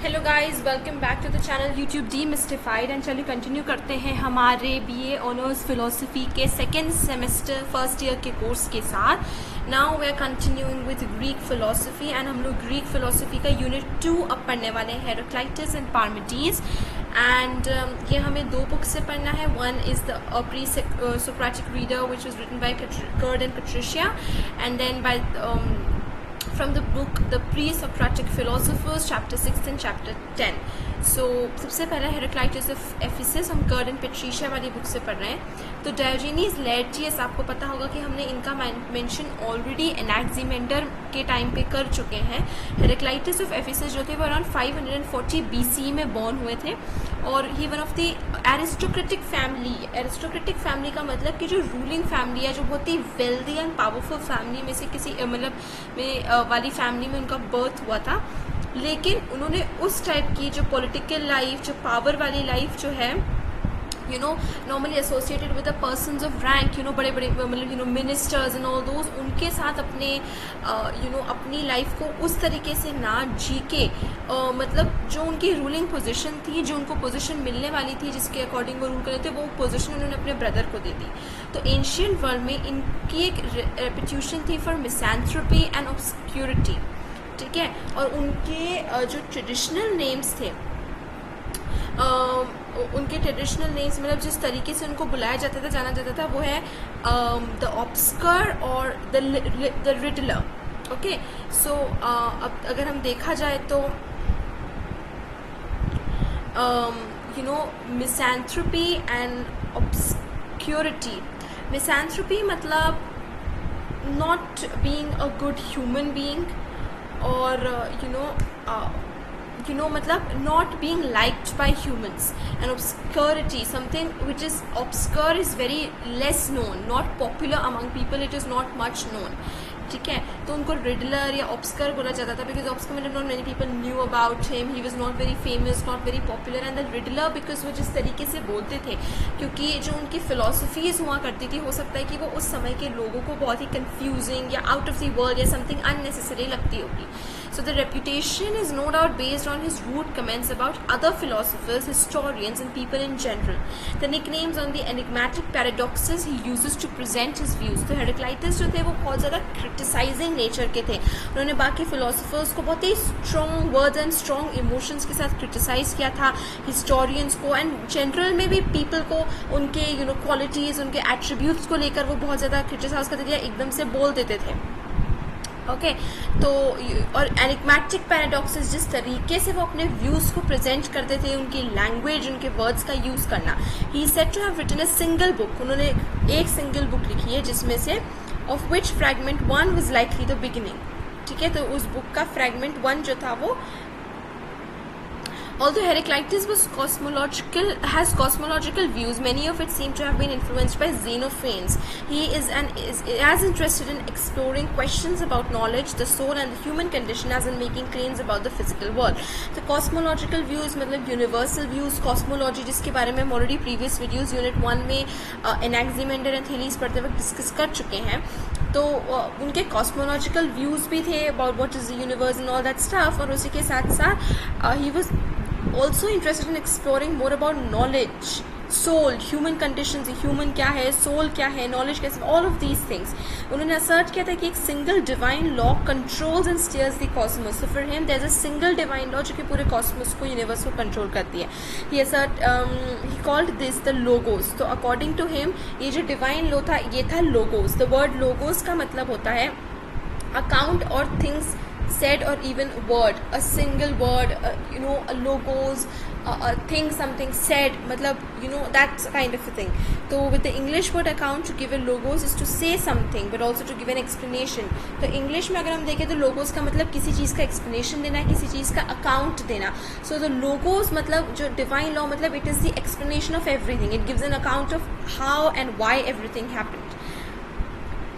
Hello guys, welcome back to the channel YouTube demystified. And चलिए continue करते हैं हमारे बीए ऑनर्स फिलोसफी के सेकेंड सेमेस्टर फर्स्ट ईयर के कोर्स के साथ। Now we are continuing with Greek philosophy and हम लोग ग्रीक फिलोसफी का यूनिट 2 अब पढ़ने वाले हैं, हेराक्लाइटस एंड पार्मेनिdes। एंड ये हमें दो बुक से पढ़ना है। One is the pre Socratic reader which was written by Curd and Patricia, and then by from the book The Pre-Socratic Philosophers, chapter 6 and chapter 10. So सबसे पहला हेराक्लाइटस ऑफ एफिसस हम curd and Patricia वाली book से पढ़ रहे हैं। तो डायोजेनीज लाएर्टियस, आपको पता होगा कि हमने इनका मेंशन ऑलरेडी एनाक्सिमेंडर के टाइम पे कर चुके हैं। हेराक्लाइटस ऑफ एफिसस जो थे वो अराउंड 540 BC में बॉर्न हुए थे और ही one of the aristocratic family. Aristocratic family का मतलब कि जो रूलिंग फैमिली है, जो बहुत ही वेल्दी एंड पावरफुल फैमिली में से किसी मतलब में वाली फैमिली में उनका बर्थ हुआ था। लेकिन उन्होंने उस टाइप की जो पॉलिटिकल लाइफ, जो पावर वाली लाइफ जो है, you know normally associated with the persons of rank, you know बड़े बड़े मतलब मिनिस्टर्स एंड ऑल दोज, उनके साथ अपने अपनी लाइफ को उस तरीके से ना जी के मतलब जो उनकी रूलिंग पोजीशन थी, जो उनको पोजीशन मिलने वाली थी जिसके अकॉर्डिंग वो रूल कर रहे थे, वो पोजीशन उन्होंने अपने ब्रदर को दे दी। तो एंशियंट वर्ल्ड में इनकी एक रेपुटेशन थी फॉर मिसैंथ्रोपी एंड ऑब्सक्यूरिटी, ठीक है। और उनके जो ट्रेडिशनल नेम्स थे, उनके ट्रेडिशनल नेम्स मतलब जिस तरीके से उनको बुलाया जाता था, जाना जाता था, वो है द ऑब्स्कर और द रिडलर। ओके, सो अब अगर हम देखा जाए तो you know misanthropy and obscurity. Misanthropy मतलब not being a good human being, और you know मतलब not being liked by humans. And obscurity, something which is obscure is very less known, not popular among people, it is not much known, ठीक है। तो उनको Riddler या ऑब्स्कर बोला जाता था बिकॉज ऑब्स्कर मतलब not many people knew about him, he was not very famous, not very popular. And the Riddler because वो जिस तरीके से बोलते थे, क्योंकि जो उनकी फिलोसफीज हुआ करती थी, हो सकता है कि वो उस समय के लोगों को बहुत ही कंफ्यूजिंग या आउट ऑफ द वर्ल्ड या समथिंग अननेसेसरी लगती होगी। So the reputation is no doubt based on his rude comments about other philosophers, historians and people in general. The nicknames on the enigmatic paradoxes he uses to present his views. तो Heraclitus जो थे वो बहुत ज़्यादा criticising nature के थे। उन्होंने बाकी फिलोसफर्स को बहुत ही strong words and strong emotions के साथ क्रिटिसाइज किया था, हिस्टोरियंस को एंड जनरल में भी पीपल को उनके क्वालिटीज़, उनके एट्रीब्यूट्स को लेकर वो बहुत ज़्यादा क्रिटिसाइज करते थे, एकदम से बोल देते थे। ओके, तो और एनिग्मेटिक पैराडॉक्सेस, जिस तरीके से वो अपने व्यूज़ को प्रेजेंट करते थे, उनकी लैंग्वेज, उनके वर्ड्स का यूज़ करना। He said to have written a single book, उन्होंने एक सिंगल बुक लिखी है जिसमें से of which fragment 1 was likely the beginning, ठीक है। तो उस बुक का फ्रैगमेंट 1 जो था वो, although Heraclitus has cosmological views, many of it seem to have been influenced by Xenophanes. He is as interested in exploring questions about knowledge, the soul and the human condition as in making claims about the physical world. The cosmological views मतलब universal views, cosmology जिसके बारे में हम already previous videos unit 1 में Anaximander and Thales पढ़ते वक्त discuss कर चुके हैं। तो उनके कॉस्मोलॉजिकल व्यूज़ भी थे about what is the universe and all that stuff, और उसी के साथ साथ he was also interested in exploring more about knowledge, soul, human conditions, human क्या है, soul क्या है, knowledge कैसे, all of these things. उन्होंने assert किया था कि एक single divine law controls and steers the cosmos. So for him there's a single divine law जो कि पूरे cosmos को, universe को control करती है। he called this the logos. तो according to him ये जो divine law था, ये था logos. The word logos का मतलब होता है account or things said or even word, a single word, a logos, a thing, something said, matlab that's kind of a thing. So with the English word account, to give a logos is to say something but also to give an explanation. तो English में अगर हम देखें तो logos का मतलब किसी चीज़ का explanation देना है, किसी चीज़ का account देना। So the logos मतलब जो divine law मतलब it is the explanation of everything. It gives an account of how and why everything happened.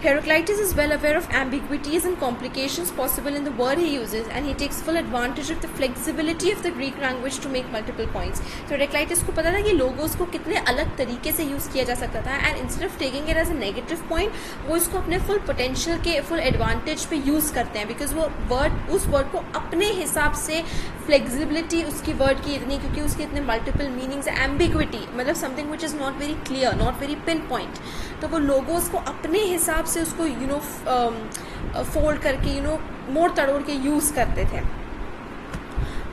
Heraclitus is well aware of ambiguities and complications possible in the word he uses, and he takes full advantage of the flexibility of the Greek language to make multiple points. तो Heraclitus को पता था कि logos को कितने अलग तरीके से यूज़ किया जा सकता था, and instead of taking it as a negative point, वो इसको अपने full potential के full advantage पे यूज़ करते हैं, because वो word उस word को अपने हिसाब से flexibility उसकी word की इतनी, क्योंकि उसके इतने multiple meanings, ambiguity मतलब something which is not very clear, not very pinpoint, तो वो logos को अपने हिसाब से उसको फोल्ड करके मोड़ तड़ोड़ के यूज़ करते थे.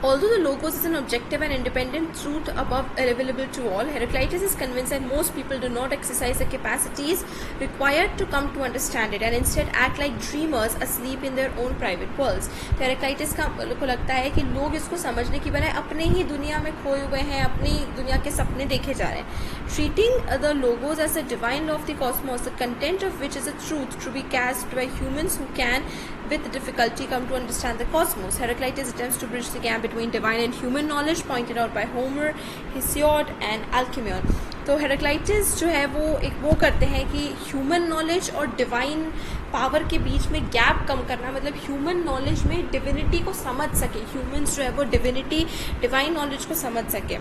Although the logos is an objective and independent truth above available to all, Heraclitus is convinced that most people do not exercise the capacities required to come to understand it, and instead act like dreamers asleep in their own private worlds. तो Heraclitus को लगता है कि लोग इसको समझने की बजाय अपने ही दुनिया में खोए हुए हैं, अपनी दुनिया के सपने देखे जा रहे हैं. Treating the logos as a divine law of the cosmos, the content of which is a truth to be grasped by humans who can with difficulty come to understand the cosmos. Heraclitus attempts to bridge the gap between divine and human knowledge pointed out by Homer, Hesiod and Alcmaeon. तो Heraclitus जो है वो करते हैं कि human knowledge और divine power के बीच में गैप कम करना, मतलब ह्यूमन नॉलेज में डिविनिटी को समझ सके, ह्यूमंस जो है वो डिवाइन नॉलेज को समझ सके.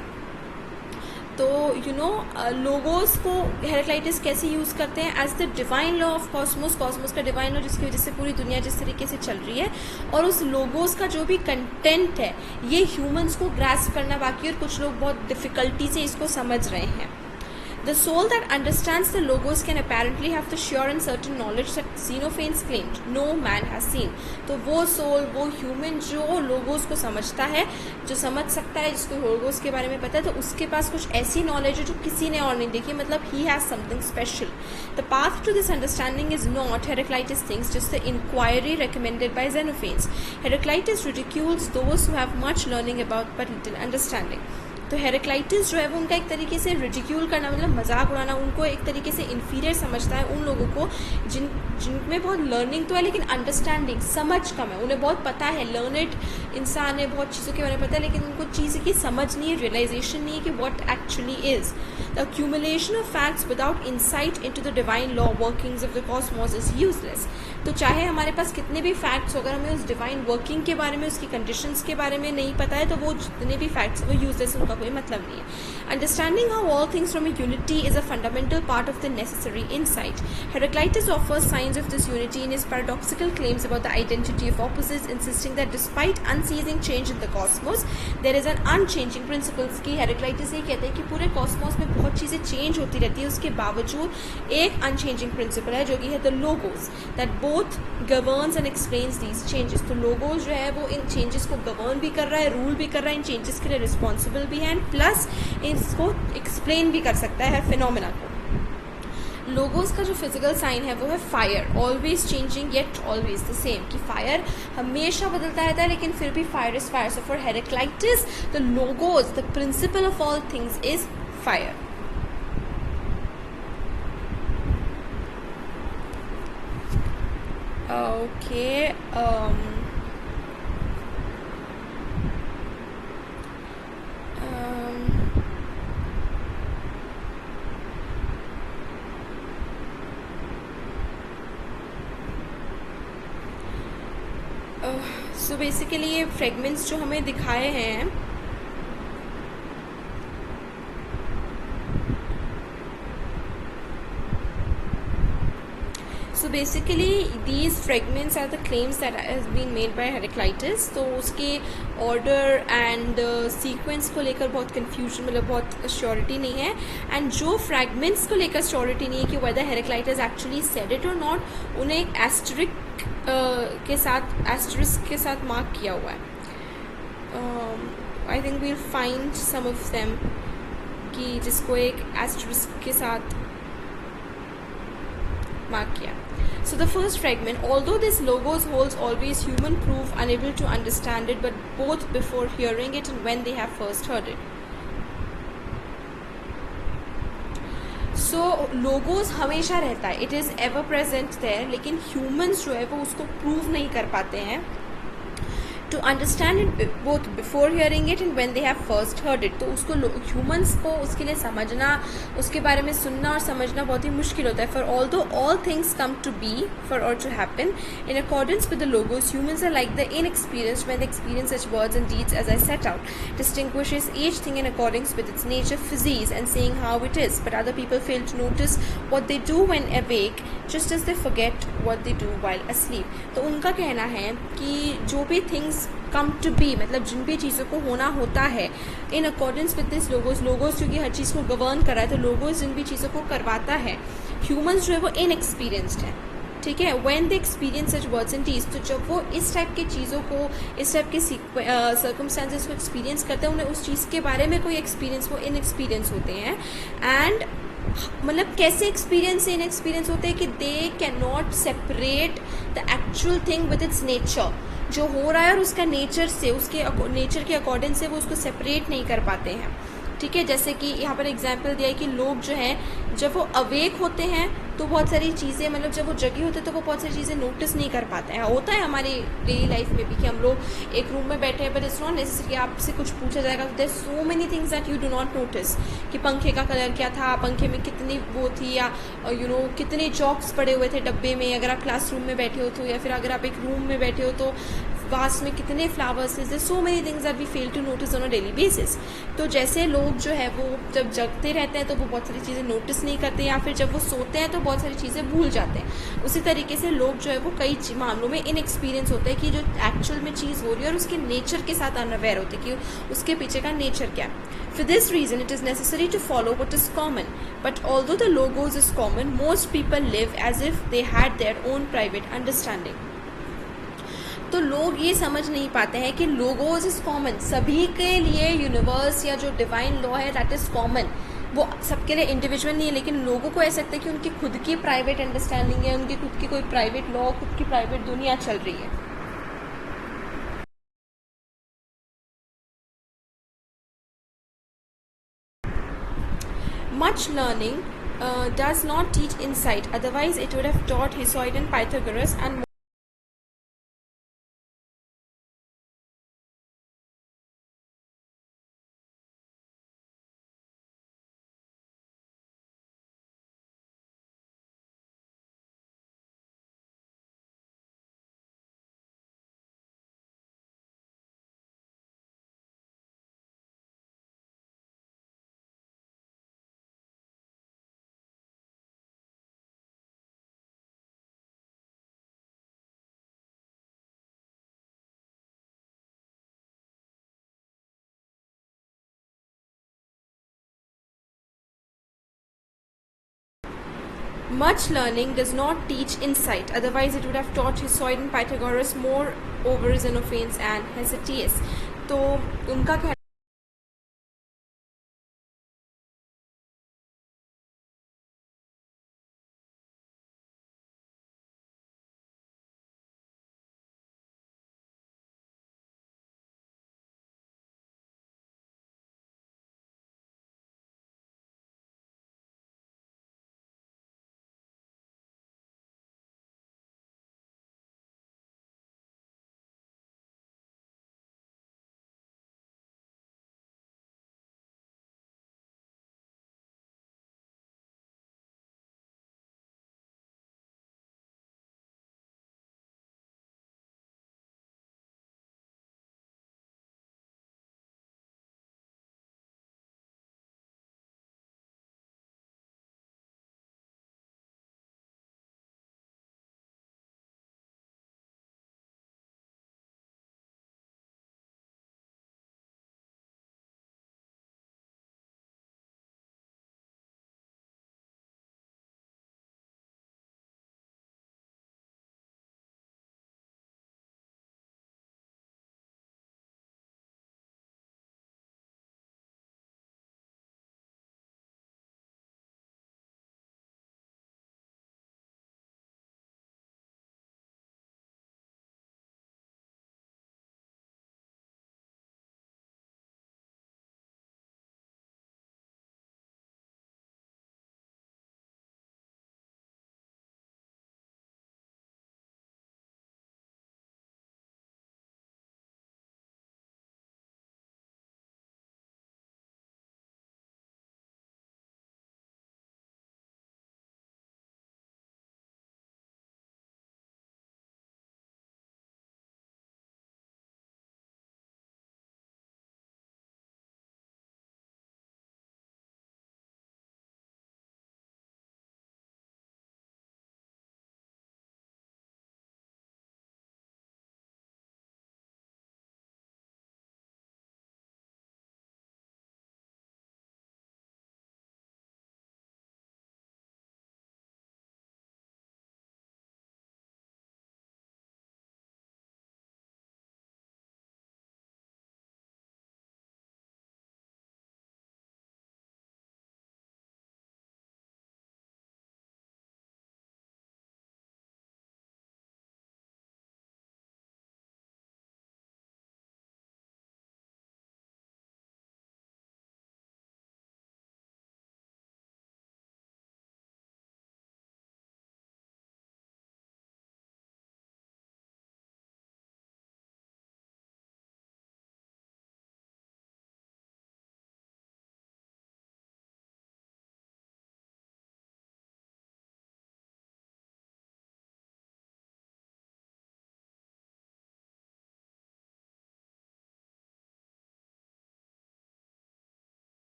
तो लोगोस को हेराक्लाइटस कैसे यूज़ करते हैं? As the divine law of cosmos, cosmos का डिवाइन लॉ जिसकी वजह से पूरी दुनिया जिस तरीके से चल रही है, और उस लोगोस का जो भी कंटेंट है ये ह्यूमंस को ग्रास्प करना बाकी, और कुछ लोग बहुत डिफ़िकल्टी से इसको समझ रहे हैं. The soul that understands the logos can apparently have the sure and certain knowledge that Xenophanes claimed no man has seen. तो वो सोल, वो ह्यूमन जो लोगोस को समझता है, जो समझ सकता है, जिसको लोगोस के बारे में पता है, तो उसके पास कुछ ऐसी नॉलेज है जो किसी ने और नहीं देखी, मतलब he has something special. The path to this understanding is not, Heraclitus thinks, just the inquiry recommended by Xenophanes. Heraclitus ridicules those who have much learning about but little understanding. तो Heraclitus जो है वो उनका एक तरीके से ridicule करना, मतलब मजाक उड़ाना, उनको एक तरीके से इन्फीरियर समझता है उन लोगों को जिनमें बहुत लर्निंग तो है लेकिन अंडरस्टैंडिंग, समझ कम है. उन्हें बहुत पता है, लर्नड इंसान है, बहुत चीज़ों के बारे में पता है, लेकिन उनको चीज़ की समझ नहीं है, रियलाइजेशन नहीं है कि what actually is. The accumulation of facts without insight into the divine law workings of the Cosmos is useless. तो चाहे हमारे पास कितने भी फैक्ट्स हो, अगर हमें उस डिवाइन वर्किंग के बारे में, उसकी कंडीशंस के बारे में नहीं पता है, तो वो जितने भी फैक्ट्स वो यूजलेस, उनका कोई मतलब नहीं है. Understanding how all things from a unity is a fundamental part of the necessary insight. Heraclitus offers signs of this unity in his paradoxical claims about the identity of opposites, insisting that despite unceasing change in the cosmos, there is an unchanging principle. कि Heraclitus ये कहते हैं कि पूरे Cosmos में बहुत चीज़ें change होती रहती है, उसके बावजूद एक अनचेंजिंग प्रिंसिपल है जो कि है the logos, that both governs and explains these changes. तो लोगोस जो है वो इन चेंजेस को गवर्न भी कर रहा है, रूल भी कर रहा है, इन चेंजेस के लिए रिस्पॉन्सिबल भी है, एंड प्लस इसको एक्सप्लेन भी कर सकता है फिनोमेना को. लोगोस का जो फिजिकल साइन है वो है fire, always changing yet always the same, कि फायर हमेशा बदलता रहता है लेकिन फिर भी fire is fire. So for Heraclitus the logos, the principle of all things is fire. Okay. So basically ये फ्रेगमेंट्स जो हमें दिखाए हैं, so basically these fragments are the claims that has been made by Heraclitus. तो उसके order and sequence को लेकर बहुत कन्फ्यूजन, मतलब बहुत श्योरिटी नहीं है, एंड जो फ्रैगमेंट्स को लेकर श्योरिटी नहीं है कि whether Heraclitus actually said it or not, उन्हें एक एस्टरिस्क के साथ मार्क किया हुआ है. I think we'll find some of them कि जिसको एक एस्टरिस्क के साथ मार्क किया. So the first fragment, although this logos holds always human proof unable to understand it, but both before hearing it and when they have first heard it. So logos हमेशा रहता है, it is ever present there, लेकिन humans जो है वो उसको prove नहीं कर पाते हैं. To understand it both before hearing it and when they have first heard it. तो उसको ह्यूमंस को उसके लिए समझना, उसके बारे में सुनना और समझना बहुत ही मुश्किल होता है। For although all things come to be for और to happen in accordance with the logos, humans are like the inexperienced when they experience such words and deeds as I set out, distinguishes each thing in accordance with its nature, physis, and saying how it is. But other people fail to notice what they do when awake, just as they forget what they do while asleep. तो उनका कहना है कि जो भी things come to B, मतलब जिन भी चीज़ों को होना होता है इन accordance with this logos, logos क्योंकि हर चीज़ को गवर्न कर रहा है, तो लोगोस जिन भी चीज़ों को करवाता है, ह्यूमंस जो है वो इनएक्सपीरियंस्ड है, ठीक है। When they experience such words and deeds, तो जब वो इस टाइप की चीज़ों को, इस टाइप के सर्कमस्टांसेस को एक्सपीरियंस करते हैं, उन्हें उस चीज़ के बारे में कोई एक्सपीरियंस, वो इनएक्सपीरियंस होते हैं। एंड मतलब कैसे एक्सपीरियंस से इनएक्सपीरियंस होते हैं कि they can not separate the actual thing with its nature, जो हो रहा है और उसका नेचर से, उसके नेचर के अकॉर्डिंग से वो उसको सेपरेट नहीं कर पाते हैं, ठीक है। जैसे कि यहाँ पर एग्जाम्पल दिया है कि लोग जो हैं जब वो अवेक होते हैं तो बहुत सारी चीज़ें, मतलब जब वो जगे होते हैं तो वो बहुत सारी चीज़ें नोटिस नहीं कर पाते हैं। होता है हमारी डेली लाइफ में भी कि हम लोग एक रूम में बैठे हैं, बट इट्स नॉट नेसेसरी आपसे कुछ पूछा जाएगा, there so many things that you do not notice, कि पंखे का कलर क्या था, पंखे में कितनी वो थी, या कितने चॉक्स पड़े हुए थे डब्बे में, अगर आप क्लासरूम में बैठे हो तो, या फिर अगर आप एक रूम में बैठे हो तो वास में कितने फ्लावर्स थे। So many things that we fail to notice on a daily basis. तो जैसे लोग जो है वो जब जगते रहते हैं तो वो बहुत सारी चीज़ें नोटिस नहीं करते, या फिर जब वो सोते हैं तो बहुत सारी चीज़ें भूल जाते हैं। उसी तरीके से लोग जो है वो कई मामलों में इनएक्सपीरियंस होते हैं कि जो एक्चुअल में चीज़ हो रही है और उसके नेचर के साथ अनअवेयर होते हैं कि उसके पीछे का नेचर क्या है। For this reason, it is necessary to follow what is common. But although the logos is common, most people live as if they had their own private understanding. तो लोग ये समझ नहीं पाते हैं कि लोगोस इज कॉमन, सभी के लिए यूनिवर्स या जो डिवाइन लॉ है दैट इज कॉमन, वो सबके लिए इंडिविजुअल नहीं है। लेकिन लोगों को ऐसा लगता है कि उनकी खुद की प्राइवेट अंडरस्टैंडिंग है, उनकी खुद की कोई प्राइवेट लॉ, खुद की प्राइवेट दुनिया चल रही है। Much learning does not teach insight, otherwise it would have taught Hesiod and Pythagoras and Much learning does not teach insight, otherwise it would have taught Hesiod and Pythagoras. Moreover, Xenophanes and Hesiod. तो उनका कहना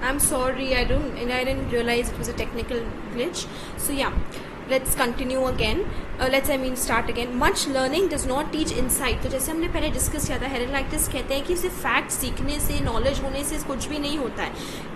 I'm sorry, I didn't realize it was a technical glitch. So yeah, let's continue again. Start again. Much learning does not teach insight. तो जैसे हमने पहले discuss किया था, Heraclitus कहते हैं कि सिर्फ फैक्ट सीखने से, नॉलेज होने से कुछ भी नहीं होता है,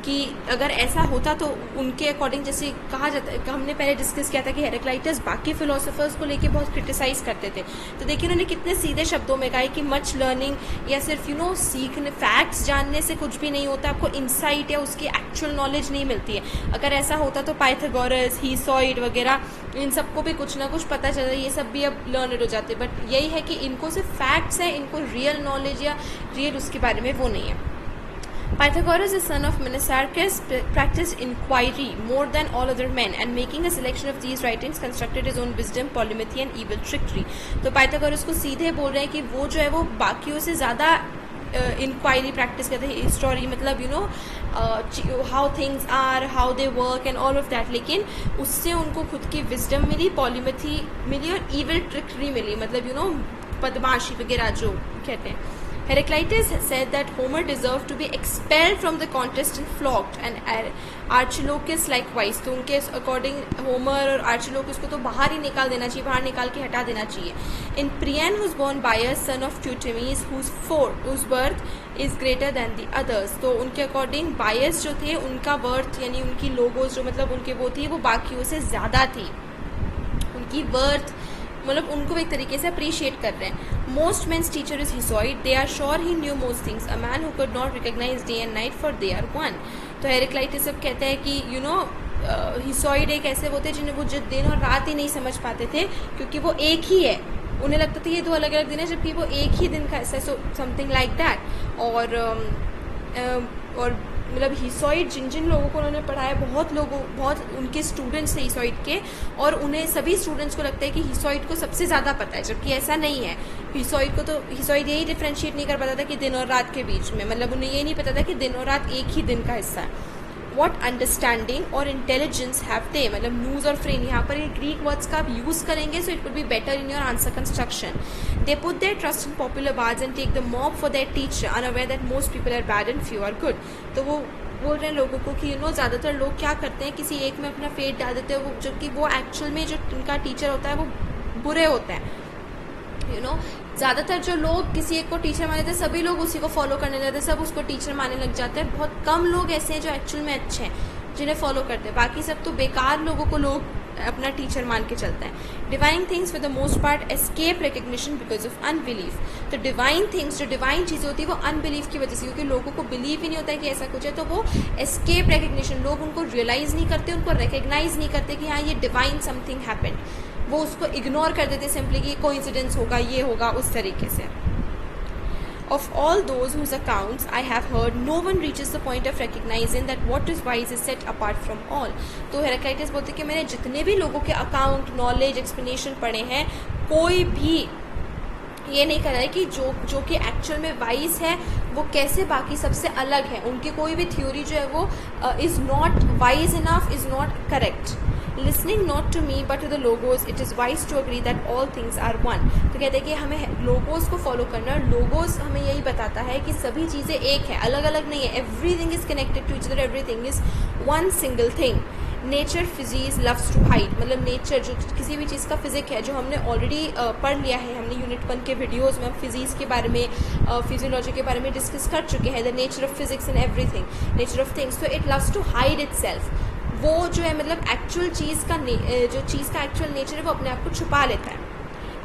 कि अगर ऐसा होता तो उनके अकॉर्डिंग, जैसे कहा जाता है, हमने पहले डिस्कस किया था कि हेराक्लाइटस बाकी फिलोसोफर्स को लेके बहुत क्रिटिसाइज करते थे. तो देखिए उन्होंने कितने सीधे शब्दों में कहा है कि मच लर्निंग या सिर्फ सीखने, फैक्ट्स जानने से कुछ भी नहीं होता, आपको इंसाइट या उसकी एक्चुअल नॉलेज नहीं मिलती है. अगर ऐसा होता तो पाइथागोरस, हीसॉइड वगैरह इन सबको भी कुछ ना कुछ पता चल रहा है, ये सब भी अब लर्नड हो जाते. बट यही है कि इनको सिर्फ फैक्ट्स है, इनको रियल नॉलेज या रियल उसके बारे में वो नहीं है. Pythagoras, the son of Menasarchus, practiced inquiry more than all other men, and making a selection of these writings, constructed his own wisdom, polymathy and evil trickery. तो पाइथागोरस को सीधे बोल रहे हैं कि वो जो है वो बाकियों से ज़्यादा इंक्वायरी प्रैक्टिस करते हैं, हिस्टोरी मतलब how things are, how they work and all of that. लेकिन उससे उनको खुद की विजडम मिली, पॉलीमेथी मिली और ईविल ट्रिकरी मिली, मतलब बदमाशी वगैरह जो कहते हैं. Heraclitus said that Homer deserved to be expelled from the contest and flogged, and Archilochus likewise. तो उनके अकॉर्डिंग होमर और आर्चिलोकस को तो बाहर ही निकाल देना चाहिए, बाहर निकाल के हटा देना चाहिए. In Priam was born Bias, son of Teutomes, whose birth is greater than the others. तो उनके अकॉर्डिंग बायस जो थे, उनका बर्थ यानी उनकी लोगोस जो मतलब उनके वो थी, वो बाकियों से ज़्यादा थी. उनकी बर्थ मतलब उनको एक तरीके से अप्रिशिएट कर रहे हैं. Most men's teacher is Hesiod, they are sure he knew most things, a man who could not recognise day and night for they are one. तो हेराक्लाइटस सब कहते हैं कि हिसॉइड एक ऐसे होते हैं जिन्हें वो दिन और रात ही नहीं समझ पाते थे, क्योंकि वो एक ही है. उन्हें लगता था ये दो अलग अलग दिन है, जबकि वो एक ही दिन का ऐसा, समथिंग लाइक दैट. और मतलब हिसॉइड जिन जिन लोगों को उन्होंने पढ़ाया, बहुत उनके स्टूडेंट्स थे हिसॉइड के, और उन्हें सभी स्टूडेंट्स को लगता है कि हिसॉइड को सबसे ज़्यादा पता है, जबकि ऐसा नहीं है. हिसॉइड यही डिफ्रेंशिएट नहीं कर पाता था कि दिन और रात के बीच में, मतलब उन्हें ये नहीं पता था कि दिन और रात एक ही दिन का हिस्सा है. वॉट अंडरस्टैंडिंग और इंटेलिजेंस हैव दे, मतलब न्यूज़ और फ्रेन, यहाँ पर ये ग्रीक वर्ड्स का आप यूज़ करेंगे, so it would be better in your answer construction. They put their trust in popular bards and take the mob for their teacher, unaware that most people are bad and few are good. तो वो बोल रहे हैं लोगों को कि ज़्यादातर लोग क्या करते हैं, किसी एक में अपना फेट डाल देते हैं, जबकि वो एक्चुअल में जो उनका टीचर होता है वो बुरे होते हैं. ज़्यादातर जो लोग किसी एक को टीचर मानते हैं, सभी लोग उसी को फॉलो करने लगते हैं, सब उसको टीचर मानने लग जाते हैं. बहुत कम लोग ऐसे हैं जो एक्चुअल में अच्छे हैं, जिन्हें फॉलो करते हैं. बाकी सब तो बेकार लोगों को लोग अपना टीचर मान के चलते हैं. Divine things for the most part escape recognition because of unbelief. तो डिवाइन थिंग्स, जो डिवाइन चीज़ें होती है, वो अनबिलीफ की वजह से, क्योंकि लोगों को बिलीव ही नहीं होता है कि ऐसा कुछ है, तो वो एस्केप रिकग्निशन, लोग उनको रियलाइज़ नहीं करते, उनको रिकग्नाइज नहीं करते कि हाँ ये डिवाइन समथिंग हैपेंड. वो उसको इग्नोर कर देते सिंपली कि कोइंसिडेंस होगा, ये होगा, उस तरीके से. Of all those whose accounts I have heard, no one reaches the point of recognizing that what is wise is set apart from all. तो हेराक्लाइटस बोलते हैं कि मैंने जितने भी लोगों के अकाउंट, नॉलेज, एक्सप्लेनेशन पढ़े हैं, कोई भी ये नहीं कर रहा है कि जो कि एक्चुअल में वाइज है वो कैसे बाकी सबसे अलग है. उनकी कोई भी थ्योरी जो है वो is not wise enough, is not correct. Listening not to me but to the logos, it is wise to agree that all things are one. तो कहते हैं कि हमें लोगोस को फॉलो करना, लोगोस हमें यही बताता है कि सभी चीज़ें एक हैं, अलग अलग नहीं है. Everything is connected to each other, everything is one single thing. Nature physics loves to hide, मतलब नेचर जो किसी भी चीज़ का फिजिक है, जो हमने ऑलरेडी पढ़ लिया है, हमने यूनिट 1 के वीडियोज़ में फिजिक्स के बारे में, फिजियोलॉजी के बारे में डिस्कस कर चुके हैं. The nature of physics and everything, nature of things. तो it loves to hide itself. वो जो है मतलब एक्चुअल चीज़ का जो चीज़ का एक्चुअल नेचर है वो अपने आप को छुपा लेता है.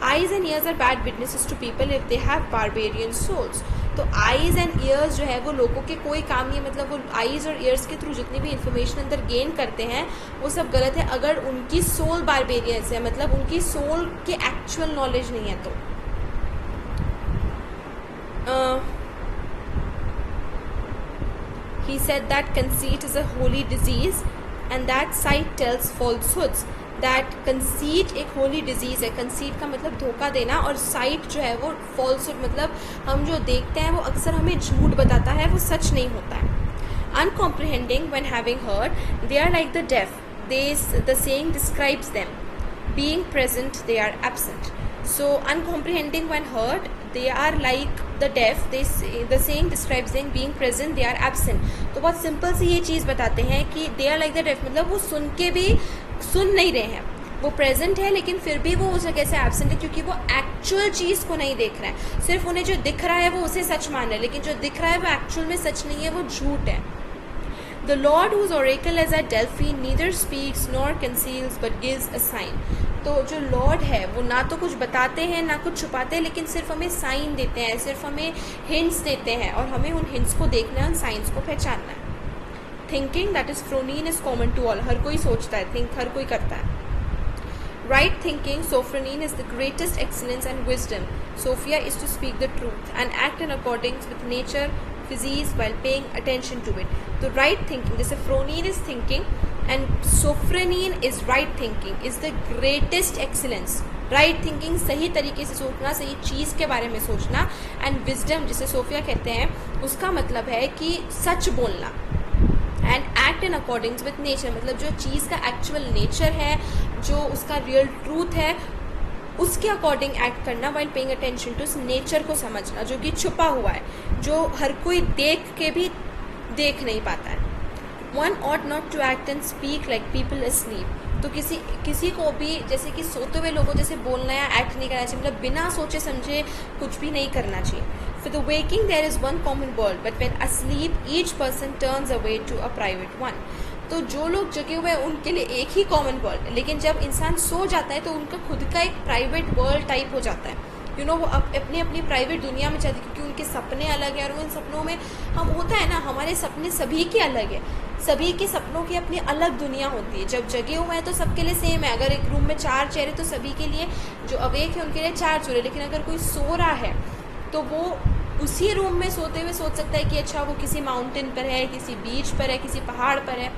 Eyes and ears are bad witnesses to people if they have barbarian souls. तो आइज़ एंड ईयर्स जो है वो लोगों के कोई काम नहीं, मतलब वो आइज़ और ईयर्स के थ्रू जितनी भी इन्फॉर्मेशन अंदर गेन करते हैं वो सब गलत है, अगर उनकी सोल बारबेरियंस है, मतलब उनकी सोल के एक्चुअल नॉलेज नहीं है. तो he said that conceit is a holy disease and that sight tells falsehoods. That conceit एक होली डिजीज़ है. कंसीट का मतलब धोखा देना, और साइट जो है वो फॉल्सहुड, मतलब हम जो देखते हैं वो अक्सर हमें झूठ बताता है, वो सच नहीं होता है. Uncomprehending when having heard, they are like the deaf, the saying describes them. Being present, they are absent. So uncomprehending when heard, they are like the deaf, the saying describes them being present, they are absent. तो बहुत simple सी ये चीज़ बताते हैं कि they are like the deaf, मतलब वो सुन के भी सुन नहीं रहे हैं, वो प्रेजेंट है लेकिन फिर भी वो उस जगह से एब्सेंट है, क्योंकि वो एक्चुअल चीज़ को नहीं देख रहे हैं. सिर्फ उन्हें जो दिख रहा है वो उसे सच मान रहे हैं, लेकिन जो दिख रहा है वो एक्चुअल में सच नहीं है, वो झूठ है. The Lord whose oracle is at Delphi neither speaks nor conceals but gives a sign. तो जो लॉर्ड है वो ना तो कुछ बताते हैं ना कुछ छुपाते हैं, लेकिन सिर्फ हमें साइन देते हैं, सिर्फ हमें हिंट्स देते हैं, और हमें उन हिंट्स को देखना है, उन साइंस को पहचानना है. Thinking that is phronein is common to all, हर कोई सोचता है, थिंक हर कोई करता है. Right thinking, Sophronin, is the greatest excellence and wisdom. Sophia is to speak the truth and act in accordance with nature, physis, while paying attention to it. The right thinking, this Sophronin is thinking, and Sophronin is right thinking, is the greatest excellence. Right thinking, सही तरीके से सोचना, सही चीज़ के बारे में सोचना, and wisdom, जिसे सोफिया कहते हैं, उसका मतलब है कि सच बोलना. And act in according with nature, मतलब जो चीज़ का एक्चुअल नेचर है, जो उसका रियल ट्रूथ है, उसके अकॉर्डिंग एक्ट करना, वाइल पेइंग अटेंशन टू उस नेचर को समझना जो कि छुपा हुआ है, जो हर कोई देख के भी देख नहीं पाता है. One ought not to act and speak like people asleep. तो किसी को भी जैसे कि सोते हुए लोगों जैसे बोलना या एक्ट नहीं करना चाहिए, मतलब बिना सोचे समझे कुछ भी नहीं करना चाहिए. For the waking there is one common world, but when asleep each person turns away to a private one. तो जो लोग जगे हुए हैं उनके लिए एक ही कॉमन वर्ल्ड है, लेकिन जब इंसान सो जाता है तो उनका खुद का एक प्राइवेट वर्ल्ड टाइप हो जाता है. वो अपनी अपनी प्राइवेट दुनिया में जाती है, क्योंकि उनके सपने अलग है, और उन सपनों में हम होता है ना, हमारे सपने सभी के अलग है, सभी के सपनों की अपनी अलग दुनिया होती है. जब जगे हुए हैं तो सबके लिए सेम है. अगर एक रूम में 4 चेहरे तो सभी के लिए, जो अवेक है उनके लिए 4 चेहरे. लेकिन अगर कोई सो रहा है तो वो उसी रूम में सोते हुए सोच सकता है कि अच्छा वो किसी माउंटेन पर है, किसी बीच पर है, किसी पहाड़ पर है,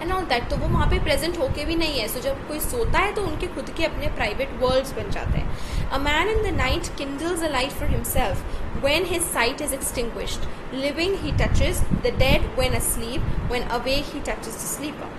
एंड ऑल दैट. तो वो वहाँ पे प्रेजेंट होके भी नहीं है. सो जब कोई सोता है तो उनके खुद के अपने प्राइवेट वर्ल्ड्स बन जाते हैं. A man in the night kindles a light for himself when his sight is extinguished. Living he touches the dead, when asleep, when awake he touches the sleeper.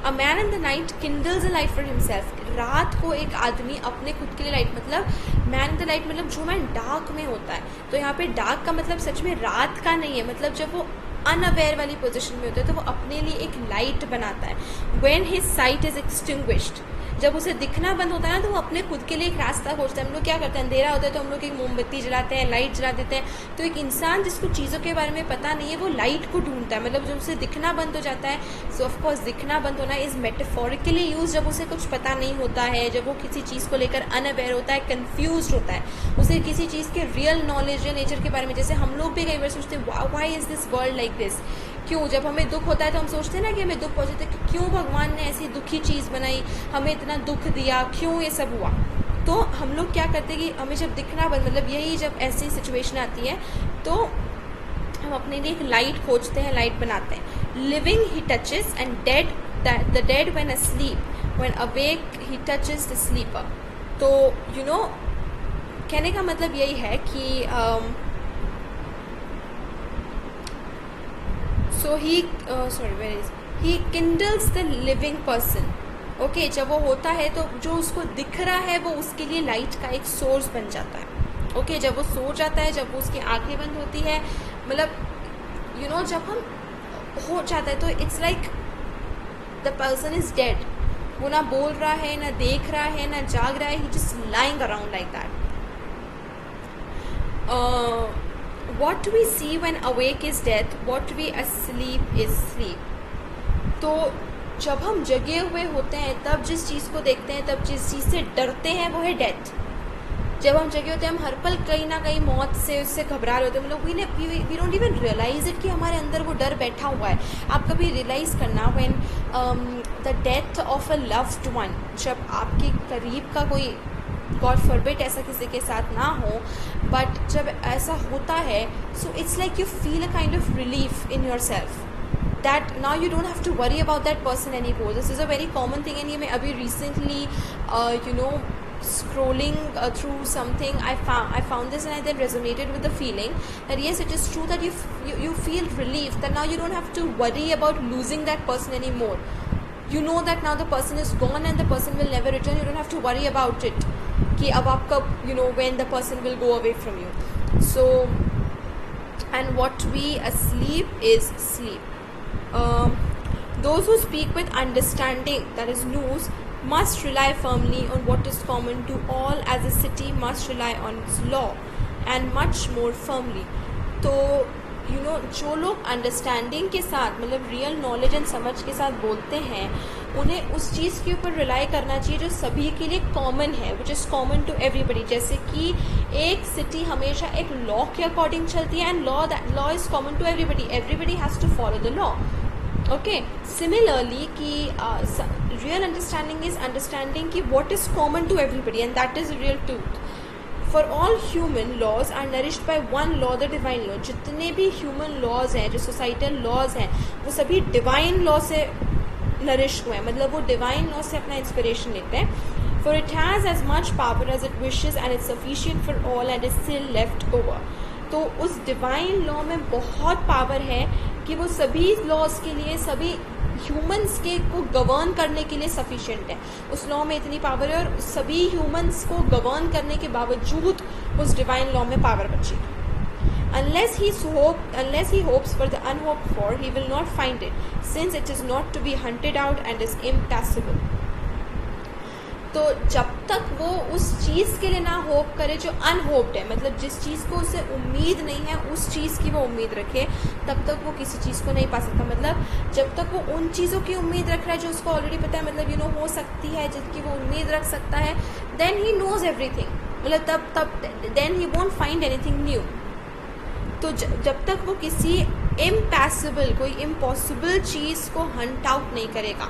A man in the night kindles a light for himself. रात को एक आदमी अपने खुद के लिए light, मतलब man in the light मतलब जो मैन डार्क में होता है. तो यहाँ पे डार्क का मतलब सच में रात का नहीं है, मतलब जब वो अनअवेयर वाली पोजीशन में होता है तो वो अपने लिए एक लाइट बनाता है. When his sight is extinguished, जब उसे दिखना बंद होता है ना तो वो अपने खुद के लिए एक रास्ता खोजता है. हम लोग क्या करते हैं, अंधेरा होता है तो हम लोग एक मोमबत्ती जलाते हैं, लाइट जला देते हैं. तो एक इंसान जिसको चीज़ों के बारे में पता नहीं है वो लाइट को ढूंढता है, मतलब जब उसे दिखना बंद हो जाता है. सो ऑफकोर्स दिखना बंद होना इज़ मेटाफोरिकली यूज, जब उसे कुछ पता नहीं होता है, जब वो किसी चीज़ को लेकर अनअवेयर होता है, कन्फ्यूज होता है, उसे किसी चीज़ के रियल नॉलेज या नेचर के बारे में. जैसे हम लोग भी कई बार सोचते हैं why is this world like this. क्यों, जब हमें दुख होता है तो हम सोचते हैं ना कि हमें दुख पहुँचते कि क्यों भगवान ने ऐसी दुखी चीज़ बनाई, हमें इतना दुख दिया, क्यों ये सब हुआ. तो हम लोग क्या करते हैं कि हमें जब दिखना बंद, मतलब यही जब ऐसी सिचुएशन आती है तो हम अपने लिए एक लाइट खोजते हैं, लाइट बनाते हैं. Living he touches and dead the dead when asleep, when awake he touches the sleeper. तो कहने का मतलब यही है कि so he kindles the living person. Okay, जब वो होता है तो जो उसको दिख रहा है वो उसके लिए लाइट का एक सोर्स बन जाता है. ओके, जब वो सो जाता है, जब वो उसकी आंखें बंद होती है, मतलब जब हम हो जाता है तो it's like the person is dead. वो ना बोल रहा है, ना देख रहा है, ना जाग रहा है, he just lying around like that. What we see when awake is death, what we asleep is sleep. तो जब हम जगे हुए होते हैं तब जिस चीज़ को देखते हैं, तब जिस चीज़ से डरते हैं वो है डेथ. जब हम जगे होते हैं हम हर पल कहीं ना कहीं मौत से उससे घबरा रहे होते हैं. हम लोग we don't even realise it कि हमारे अंदर वो डर बैठा हुआ है. आप कभी रियलाइज़ करना when the death of a loved one, जब आपके करीब का कोई, गॉड फॉरबिड ऐसा किसी के साथ ना हो, बट जब ऐसा होता है so it's like you feel a kind of relief in your self that now you don't have to worry about that person any more. This is a very common thing. And ये मैं अभी recently scrolling through something, I found this and I then resonated with the feeling that yes, it is true that you feel relief that now you don't have to worry about losing that person anymore. You know that now the person is gone and the person will never return. You don't have to worry about it कि अब आप कब when the person will go away from you. So and what we asleep is sleep. Those who speak with understanding, that is news, must rely firmly on what is common to all, as a city must rely on its law, and much more firmly. तो जो लोग understanding के साथ मतलब real knowledge and समझ के साथ बोलते हैं, उन्हें उस चीज़ के ऊपर रिलाई करना चाहिए जो सभी के लिए कॉमन है, which is common to everybody. जैसे कि एक सिटी हमेशा एक लॉ के अकॉर्डिंग चलती है, and law is common to everybody has to follow the law. Okay, similarly कि रियल अंडरस्टैंडिंग इज अंडरस्टैंडिंग कि what is common to everybody, and that is real truth. For all human laws are nourished by one law, the divine law. जितने भी human laws हैं, जो societal laws हैं, वो सभी divine law से nourish हुए हैं, मतलब वो divine law से अपना inspiration लेते हैं. For it has as much power as it wishes, and it's sufficient for all, and is still left over. तो उस divine law में बहुत power है कि वो सभी laws के लिए, सभी ह्यूमंस के को गवर्न करने के लिए सफिशिएंट है. उस लॉ में इतनी पावर है, और सभी ह्यूमंस को गवर्न करने के बावजूद उस डिवाइन लॉ में पावर बची. Unless he hopes for the unhoped for, he will not find it, since it is not to be hunted out and is impassable. तो जब तक वो उस चीज़ के लिए ना होप करे जो अनहोप्ड है, मतलब जिस चीज़ को उसे उम्मीद नहीं है उस चीज़ की वो उम्मीद रखे, तब तक वो किसी चीज़ को नहीं पा सकता. मतलब जब तक वो उन चीज़ों की उम्मीद रख रहा है जो उसको ऑलरेडी पता है, मतलब हो सकती है, जिसकी वो उम्मीद रख सकता है, देन ही नोज एवरीथिंग. मतलब तब then he won't find anything new. तो जब तक वो किसी इम्पॉसिबल, कोई इम्पॉसिबल चीज़ को हंट आउट नहीं करेगा,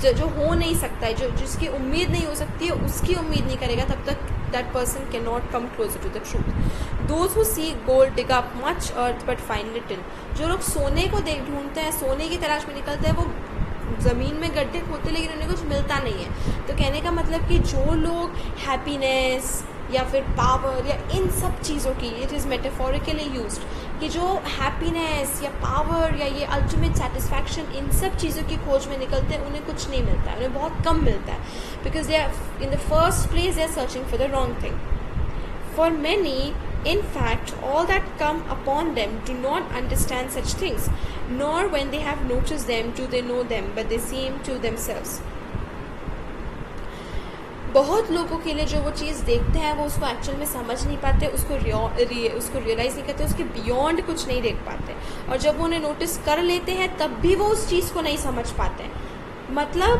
जो हो नहीं सकता है, जो जिसकी उम्मीद नहीं हो सकती है, उसकी उम्मीद नहीं करेगा, तब तक that person can not come closer to the truth. Those who seek gold dig up much earth but find little. जो लोग सोने को ढूंढते हैं, सोने की तलाश में निकलते हैं, वो ज़मीन में गड्ढे खोदते लेकिन उन्हें कुछ मिलता नहीं है. तो कहने का मतलब कि जो लोग हैप्पीनेस या फिर पावर या इन सब चीज़ों की, इट इज़ मेटाफोरिकली यूज्ड, कि जो हैप्पीनेस या पावर या ये अल्टीमेट सेटिस्फैक्शन, इन सब चीज़ों की खोज में निकलते हैं, उन्हें कुछ नहीं मिलता है, उन्हें बहुत कम मिलता है. Because they are in the first place they are searching for the wrong thing. For many, in fact, all that come upon them do not understand such things, nor when they have noticed them do they know them, but they seem to themselves. बहुत लोगों के लिए जो वो चीज़ देखते हैं वो उसको एक्चुअल में समझ नहीं पाते, उसको रियलाइज़ नहीं करते, उसके बियॉन्ड कुछ नहीं देख पाते, और जब वो उन्हें नोटिस कर लेते हैं तब भी वो उस चीज़ को नहीं समझ पाते. मतलब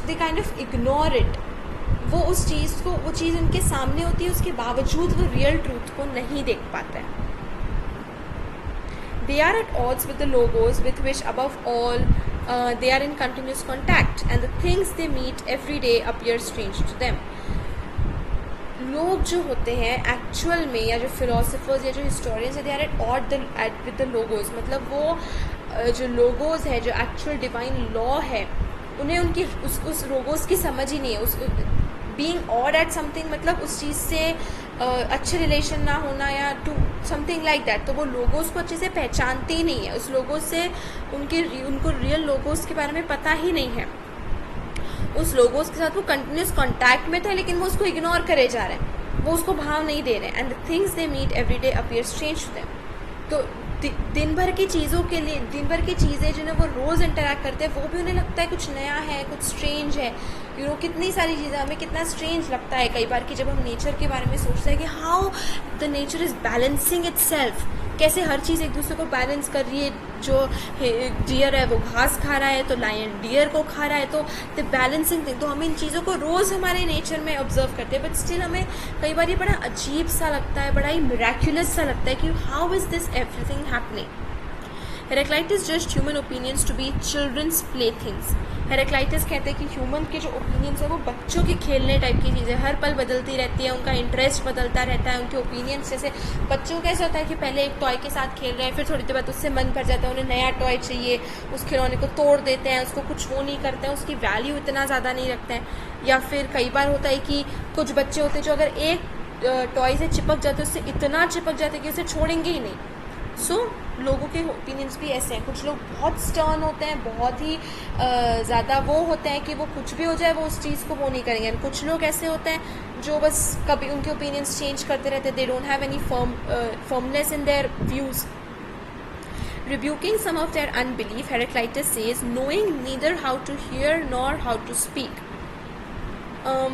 they kind of ignore it. वो उस चीज़ को, वो चीज़ उनके सामने होती है, उसके बावजूद वो रियल ट्रूथ को नहीं देख पाते हैं. They are at odds with the logos with which above all they are in continuous contact, and the things they meet every day appear strange to them. लोग जो होते हैं एक्चुअल में, या जो फिलोसफर्स या जो हिस्टोरियंस है, they are at odd with the logos. मतलब वो जो लोगोज है, जो एक्चुअल डिवाइन लॉ है, उन्हें उनकी उस लोगोज की समझ ही नहीं है. उस बीइंग ऑड एट समथिंग, मतलब उस चीज़ से अच्छे रिलेशन ना होना या टू समथिंग लाइक दैट. तो वो लोगोस को अच्छे से पहचानते ही नहीं है, उस लोगों से उनको रियल लोगोस के बारे में पता ही नहीं है. उस लोगोस के साथ वो कंटिन्यूस कॉन्टैक्ट में थे, लेकिन वो उसको इग्नोर करे जा रहे हैं, वो उसको भाव नहीं दे रहे हैं. And the things they meet every day appear strange to them. तो दिन भर की चीज़ों के लिए, दिन भर की चीज़ें जिन्हें वो रोज़ इंटरेक्ट करते हैं, वो भी उन्हें लगता है कुछ नया है, कुछ स्ट्रेंज है. कितनी सारी चीज़ें हमें कितना स्ट्रेंज लगता है कई बार कि जब हम नेचर के बारे में सोचते हैं कि how the nature is balancing itself, कैसे हर चीज़ एक दूसरे को बैलेंस कर रही है. जो डियर है वो घास खा रहा है, तो लायन डियर को खा रहा है, तो द बैलेंसिंग थिंग. तो हम इन चीज़ों को रोज़ हमारे नेचर में ऑब्जर्व करते हैं, बट स्टिल हमें कई बार ये बड़ा अजीब सा लगता है, बड़ा ही मिराक्युलस सा लगता है कि how is this everything happening. Heraclitus just human opinions to be children's play things. Heraclitus कहते हैं कि ह्यूमन के जो ओपिनियंस है वो बच्चों के खेलने टाइप की चीज़ें, हर पल बदलती रहती है, उनका इंटरेस्ट बदलता रहता है, उनके ओपिनियंस. जैसे बच्चों का ऐसा होता है कि पहले एक टॉय के साथ खेल रहे हैं, फिर थोड़ी देर बाद उससे मन भर जाता है, उन्हें नया टॉय चाहिए, उस खिलौने को तोड़ देते हैं, उसको कुछ वो नहीं करते हैं, उसकी वैल्यू इतना ज़्यादा नहीं रखते हैं. या फिर कई बार होता है कि कुछ बच्चे होते हैं जो अगर एक टॉय से चिपक जाते हैं, उससे इतना चिपक जाते हैं कि उसे छोड़ेंगे ही नहीं. सो लोगों के ओपिनियंस भी ऐसे हैं, कुछ लोग बहुत स्टर्न होते हैं, बहुत ही ज़्यादा वो होते हैं कि वो कुछ भी हो जाए वो उस चीज़ को वो नहीं करेंगे, और कुछ लोग ऐसे होते हैं जो बस कभी उनके ओपिनियंस चेंज करते रहते हैं, they don't have any firmness in their views. Rebuking some of their unbelief, Heraclitus says, knowing neither how to hear nor how to speak.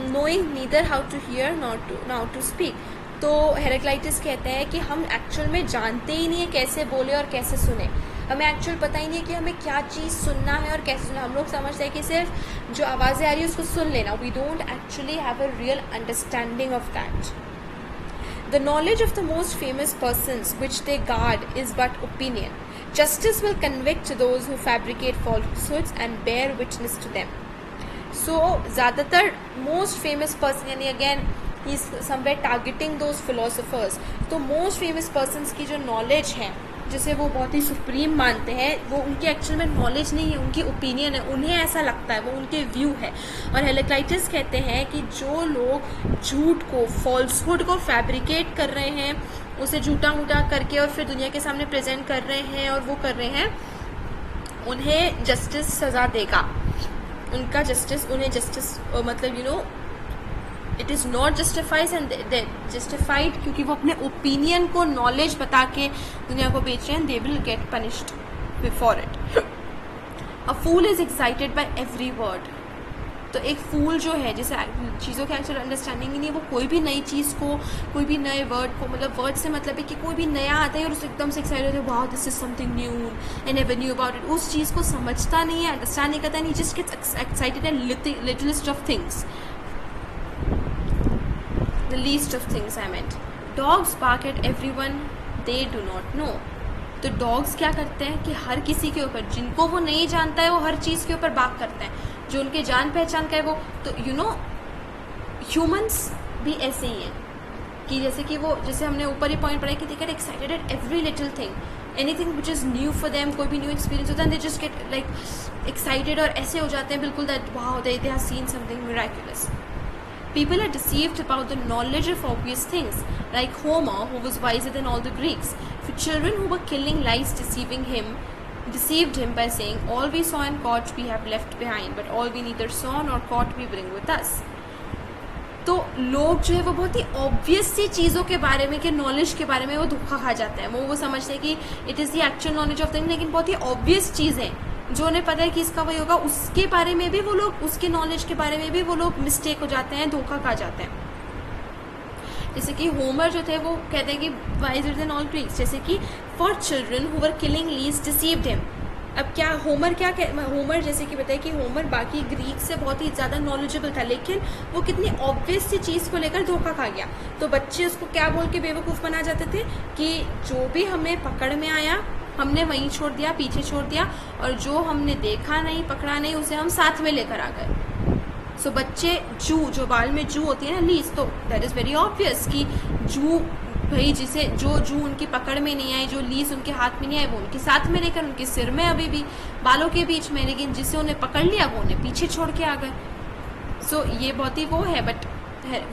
Knowing neither how to hear nor to speak. तो Heraclitus कहते हैं कि हम actual में जानते ही नहीं है कैसे बोले और कैसे सुने. हमें एक्चुअल पता ही नहीं है कि हमें क्या चीज़ सुनना है और कैसे सुनना. हम लोग समझते हैं कि सिर्फ जो आवाज़ें आ रही है उसको सुन लेना. We don't actually have a real understanding of that. The knowledge of the most famous persons which they guard is but opinion. Justice will convict those who fabricate falsehoods and bear witness to them. So ज़्यादातर most famous person, यानी again he is somewhere targeting those philosophers. तो most famous persons की जो knowledge है जिसे वो बहुत ही supreme मानते हैं, वो उनकी एक्चुअल में नॉलेज नहीं है, उनकी ओपिनियन है, उन्हें ऐसा लगता है, वो उनके व्यू है. और हेराक्लाइटस कहते हैं कि जो लोग झूठ को, फॉल्सहुड को फैब्रिकेट कर रहे हैं, उसे झूठा मूठा करके और फिर दुनिया के सामने प्रेजेंट कर रहे हैं और वो कर रहे हैं, उन्हें जस्टिस सज़ा देगा. उनका जस्टिस, उन्हें जस्टिस मतलब you know it is not justifies and justified, क्योंकि वो अपने ओपिनियन को नॉलेज बता के दुनिया को बेच रहे हैं. They will get punished before it. A fool is excited by every word. तो एक फूल जो है, जिसे चीज़ों की एक्चुअल अंडरस्टैंडिंग ही नहीं है, वो कोई भी नई चीज़ को, कोई भी नए वर्ड को, मतलब वर्ड से मतलब है कि कोई भी नया आता है और उसे एकदम से एक्साइटेड होता है, wow this is something new I never knew about it. उस चीज़ को समझता नहीं है, अंडरस्टैंड नहीं करता, he just gets excited and littlest of things. The least of things I meant. Dogs bark at everyone they do not know. तो dogs क्या करते हैं कि हर किसी के ऊपर, जिनको वो नहीं जानता है, वो हर चीज़ के ऊपर बाक करते हैं. जो उनके जान पहचान का है वो, तो यू नो ह्यूमंस भी ऐसे ही हैं कि जैसे कि वो, जैसे हमने ऊपर ही पॉइंट पढ़ा कि they get excited at every little thing, anything which is new for them. कोई भी न्यू एक्सपीरियंस होता है, they just get like excited और ऐसे हो जाते हैं बिल्कुल that wow they have seen something miraculous. People are deceived about the knowledge of obvious things, like Homer, who was wiser than all the Greeks. For children who were killing lies deceived him by saying, all we saw and caught we have left behind, but all we neither saw nor caught we bring with us. तो लोग जो है वो बहुत ही obvious सी चीज़ों के बारे में, के नॉलेज के बारे में वो धोखा खा जाते हैं. वो समझते हैं कि it is the actual knowledge of thing, लेकिन बहुत ही ऑब्वियस चीज़ें जो उन्हें पता है कि इसका वही होगा, उसके बारे में भी वो लोग, उसके नॉलेज के बारे में भी वो लोग मिस्टेक हो जाते हैं, धोखा खा जाते हैं. जैसे कि होमर जो थे वो कहते हैं कि वाइजर देन ऑल ग्रीक्स. जैसे कि for children who were killing lease deceived him. अब क्या होमर जैसे कि बताया कि होमर बाकी ग्रीक से बहुत ही ज़्यादा नॉलेजेबल था, लेकिन वो कितनी ऑब्वियस सी चीज़ को लेकर धोखा खा गया. तो बच्चे उसको क्या बोल के बेवकूफ़ बना जाते थे कि जो भी हमें पकड़ में आया हमने वहीं छोड़ दिया, पीछे छोड़ दिया, और जो हमने देखा नहीं, पकड़ा नहीं, उसे हम साथ में लेकर आ गए. सो बच्चे जो बाल में जू होती है ना, लीज, तो दैट इज़ वेरी ऑब्वियस कि जू भाई जिसे जो जू उनकी पकड़ में नहीं आई, जो लीज उनके हाथ में नहीं आई, वो उनके साथ में लेकर उनके सिर में अभी भी बालों के बीच में, लेकिन जिसे उन्हें पकड़ लिया वो उन्हें पीछे छोड़ के आ गए. सो ये बहुत ही वो है, बट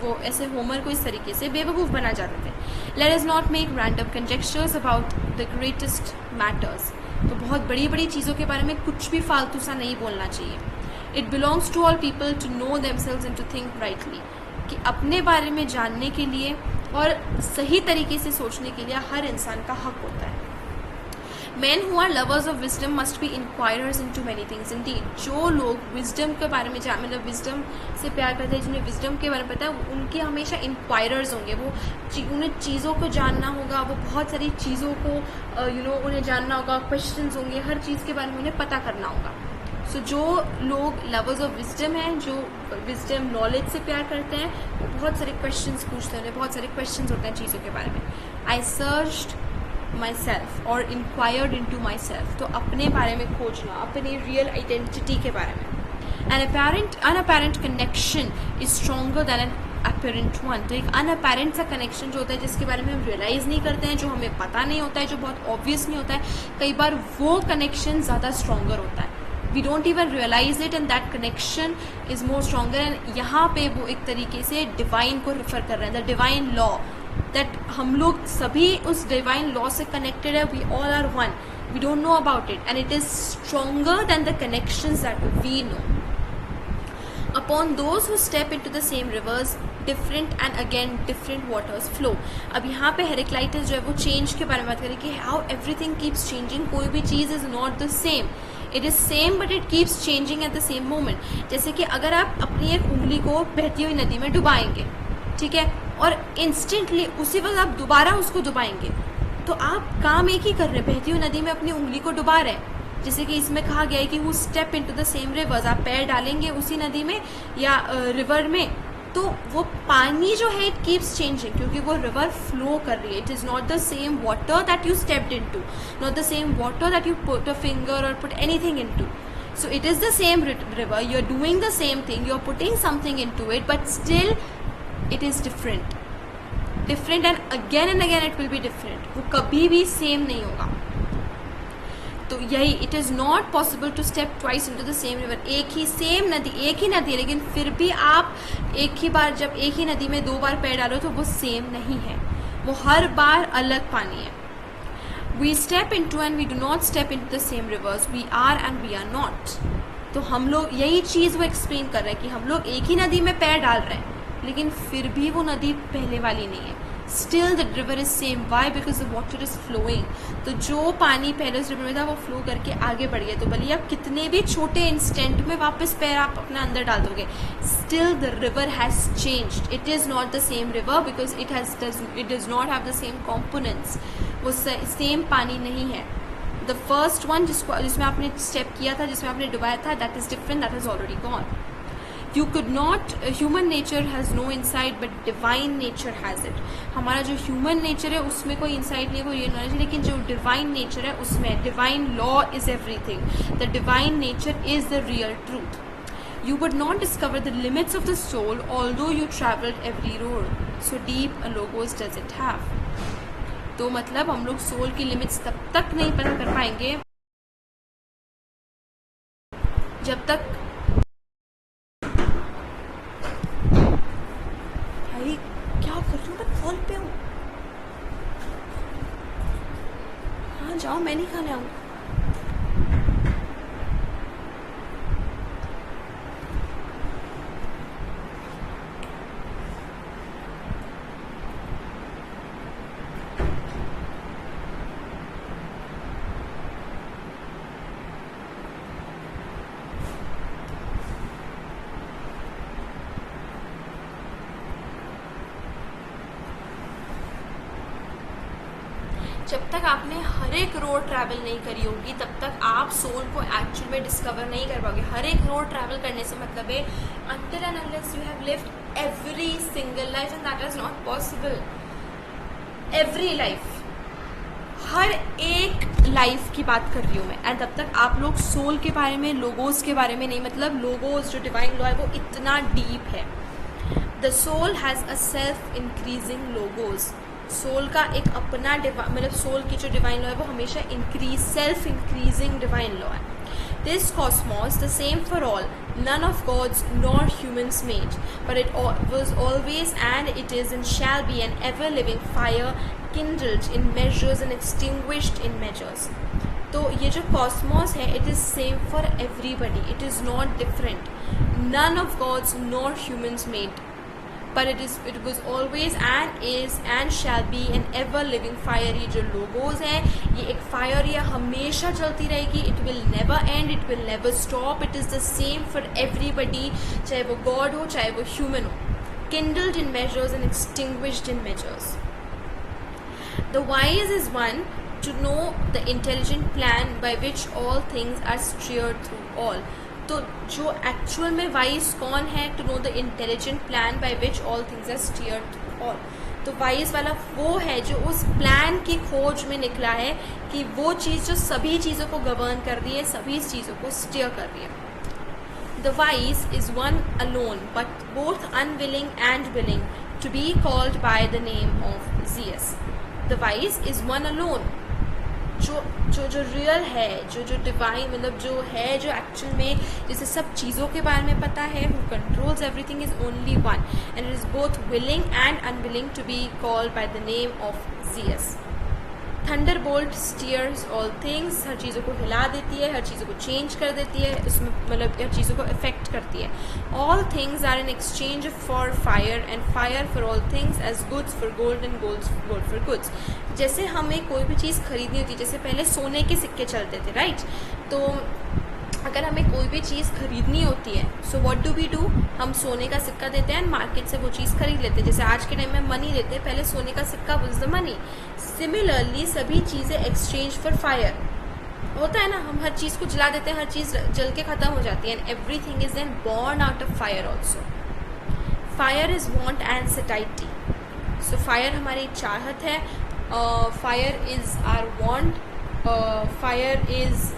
वो ऐसे होमर को इस तरीके से बेवकूफ़ बना जाते थे. Let us not make random conjectures about the greatest matters. तो बहुत बड़ी बड़ी चीज़ों के बारे में कुछ भी फालतू सा नहीं बोलना चाहिए. It belongs to all people to know themselves and to think rightly. कि अपने बारे में जानने के लिए और सही तरीके से सोचने के लिए हर इंसान का हक होता है. Men who are lovers of wisdom must be inquirers into many things indeed. जो लोग विजडम के बारे में मतलब विजडम से प्यार करते हैं, जिन्हें विजडम के बारे में पता है, उनके हमेशा इंक्वायरर्स होंगे. वो उन्हें चीज़ों को जानना होगा, वो बहुत सारी चीज़ों को उन्हें जानना होगा, क्वेश्चंस होंगे, हर चीज़ के बारे में उन्हें पता करना होगा. सो जो लोग लवर्स ऑफ विजडम हैं, जो विजडम नॉलेज से प्यार करते हैं, वो बहुत सारे क्वेश्चंस पूछते हैं, बहुत सारे क्वेश्चंस होते हैं चीज़ों के बारे में. आई सर्च्ड माई सेल्फ और इंक्वायर्ड इंटू माई सेल्फ. तो अपने बारे में खोजना, अपनी रियल आइडेंटिटी के बारे में. An unapparent connection is stronger than an apparent one. तो एक अनअपेरेंट सा कनेक्शन जो होता है, जिसके बारे में हम रियलाइज़ नहीं करते हैं, जो हमें पता नहीं होता है, जो बहुत ऑब्वियस नहीं होता है, कई बार वो कनेक्शन ज़्यादा स्ट्रॉन्गर होता है. We don't even realise it and that connection is more stronger. And यहाँ पे वो एक तरीके से डिवाइन को रिफर कर रहे हैं, द डिवाइन लॉ. दैट हम लोग सभी उस डिवाइन लॉ से कनेक्टेड है. We all are one. We don't know about it, and it is stronger than the connections that we know. Upon those who step into the same rivers, different and again different waters flow. अब यहाँ पे हेरेक्लाइटस जो है वो change के बारे में बात करें कि हाउ एवरीथिंग कीप्स चेंजिंग. कोई भी चीज़ is not the same. It is same but it keeps changing at the same moment. जैसे कि अगर आप अपनी एक उंगली को बहती हुई नदी में डुबाएंगे, ठीक है, और इंस्टेंटली उसी वक्त आप दोबारा उसको डुबाएंगे, तो आप काम एक ही कर रहे हैं, बहती हुई नदी में अपनी उंगली को डुबा रहे हैं. जैसे कि इसमें कहा गया है कि वो step into the same reverse. आप पैर डालेंगे उसी नदी में या रिवर में, तो वो पानी जो है इट कीप्स चेंजिंग, क्योंकि वो रिवर फ्लो कर रही है. It is not the same water that you stepped into, not the same water that you put a finger और put anything into. So it is the same river, you are doing the same thing, you are putting something into it, but still it is different and again it will be different. वो कभी भी same नहीं होगा. तो यही, it is not possible to step twice into the same river. एक ही same नदी, एक ही नदी है, लेकिन फिर भी आप एक ही बार जब एक ही नदी में 2 बार पैर डालो तो वो सेम नहीं है, वो हर बार अलग पानी है. We step into and we do not step into the same rivers. We are and we are not. तो हम लोग यही चीज़ वो एक्सप्लेन कर रहे हैं कि हम लोग एक ही नदी में पैर डाल रहे हैं, लेकिन फिर भी वो नदी पहले वाली नहीं है. Still the river is same. Why? Because the water is flowing. तो जो पानी पहले उस रिवर में था वो फ्लो करके आगे बढ़ गया. तो भले आप कितने भी छोटे इंस्टेंट में वापस पैर आप अपना अंदर डाल दोगे, still the river has changed. It is not the same river because it does not have the same components. वो सेम पानी नहीं है. द फर्स्ट वन जिसमें आपने स्टेप किया था, जिसमें आपने डुबाया था, that is different, that is already gone. You could not, human nature has no insight but divine nature has it. हमारा जो human nature है उसमें कोई insight नहीं, कोई knowledge नहीं, लेकिन जो divine nature है उसमें divine law is everything. The divine nature is the real truth. You would not discover the limits of the soul although you traveled every road. So deep a logos does it have. तो मतलब हम लोग soul की limits तब तक नहीं पता कर पाएंगे जब तक क्या कर रही हूँ, मैं कॉल पे हूँ. हाँ जाओ, मैं नहीं खाने आऊँ. जब तक आपने हर एक रोड ट्रैवल नहीं करी होगी तब तक आप सोल को एक्चुअल में डिस्कवर नहीं कर पाओगे. हर एक रोड ट्रैवल करने से मतलब है until and unless you have lived every single life, and that is not possible. Every life, हर एक लाइफ की बात कर रही हूँ मैं. एंड तब तक आप लोग सोल के बारे में, लोगोस के बारे में नहीं. मतलब लोगोस जो डिवाइन लॉ है वो इतना डीप है. The soul has a self increasing logos. Soul का एक अपना मतलब सोल की जो डिवाइन लॉ है वो हमेशा सेल्फ इंक्रीजिंग डिवाइन लॉ है. This Cosmos the same for all, none of gods nor humans made, but it was always and it is and shall be an ever living fire kindled in measures and extinguished in measures. तो ये जो Cosmos है it is same for everybody. It is not different. none of gods nor humans made, but it was always and is and shall be an ever living fire. ये जो logos है ये एक fire, ये हमेशा चलती रहेगी. It will never and, it will never stop. It is the same for everybody, चाहे वो गॉड हो चाहे वो ह्यूमन हो. kindled in measures and extinguished in measures. The wise is one to know the intelligent plan by which all things are steered through all. तो जो actual में wise कौन है? To know the intelligent plan by which all things are steered through all. तो wise वाला वो है जो उस प्लान की खोज में निकला है कि वो चीज़ जो सभी चीज़ों को गवर्न कर रही है, सभी चीज़ों को स्टीयर कर रही है. The wise is one alone but both unwilling and willing to be called by the name of Zeus. The wise is one alone जो जो जो रियल है, जो जो डिवाइन मतलब जो है, जो एक्चुअल में जिसे सब चीज़ों के बारे में पता है, who controls everything, is only one and it is both willing and unwilling to be called by the name of Zeus. Thunderbolt steers all things, हर चीज़ों को हिला देती है, हर चीज़ों को चेंज कर देती है, इसमें मतलब हर चीज़ों को इफेक्ट करती है. All things are in exchange for fire and fire for all things as goods for gold and gold for goods. जैसे हमें कोई भी चीज़ खरीदनी होती है, जैसे पहले सोने के सिक्के चलते थे, राइट? तो अगर हमें कोई भी चीज़ खरीदनी होती है, so what do we do, हम सोने का सिक्का देते हैं एंड मार्केट से वो चीज़ खरीद लेते हैं. जैसे आज के टाइम में मनी देते हैं, पहले सोने का सिक्का वाज द मनी. सिमिलरली सभी चीज़ें एक्सचेंज फॉर फायर होता है ना, हम हर चीज़ को जला देते हैं, हर चीज़ जल के ख़त्म हो जाती है and everything is then born out of fire also. Fire is want and satiety. So fire हमारी चाहत है, fire is our want, fire is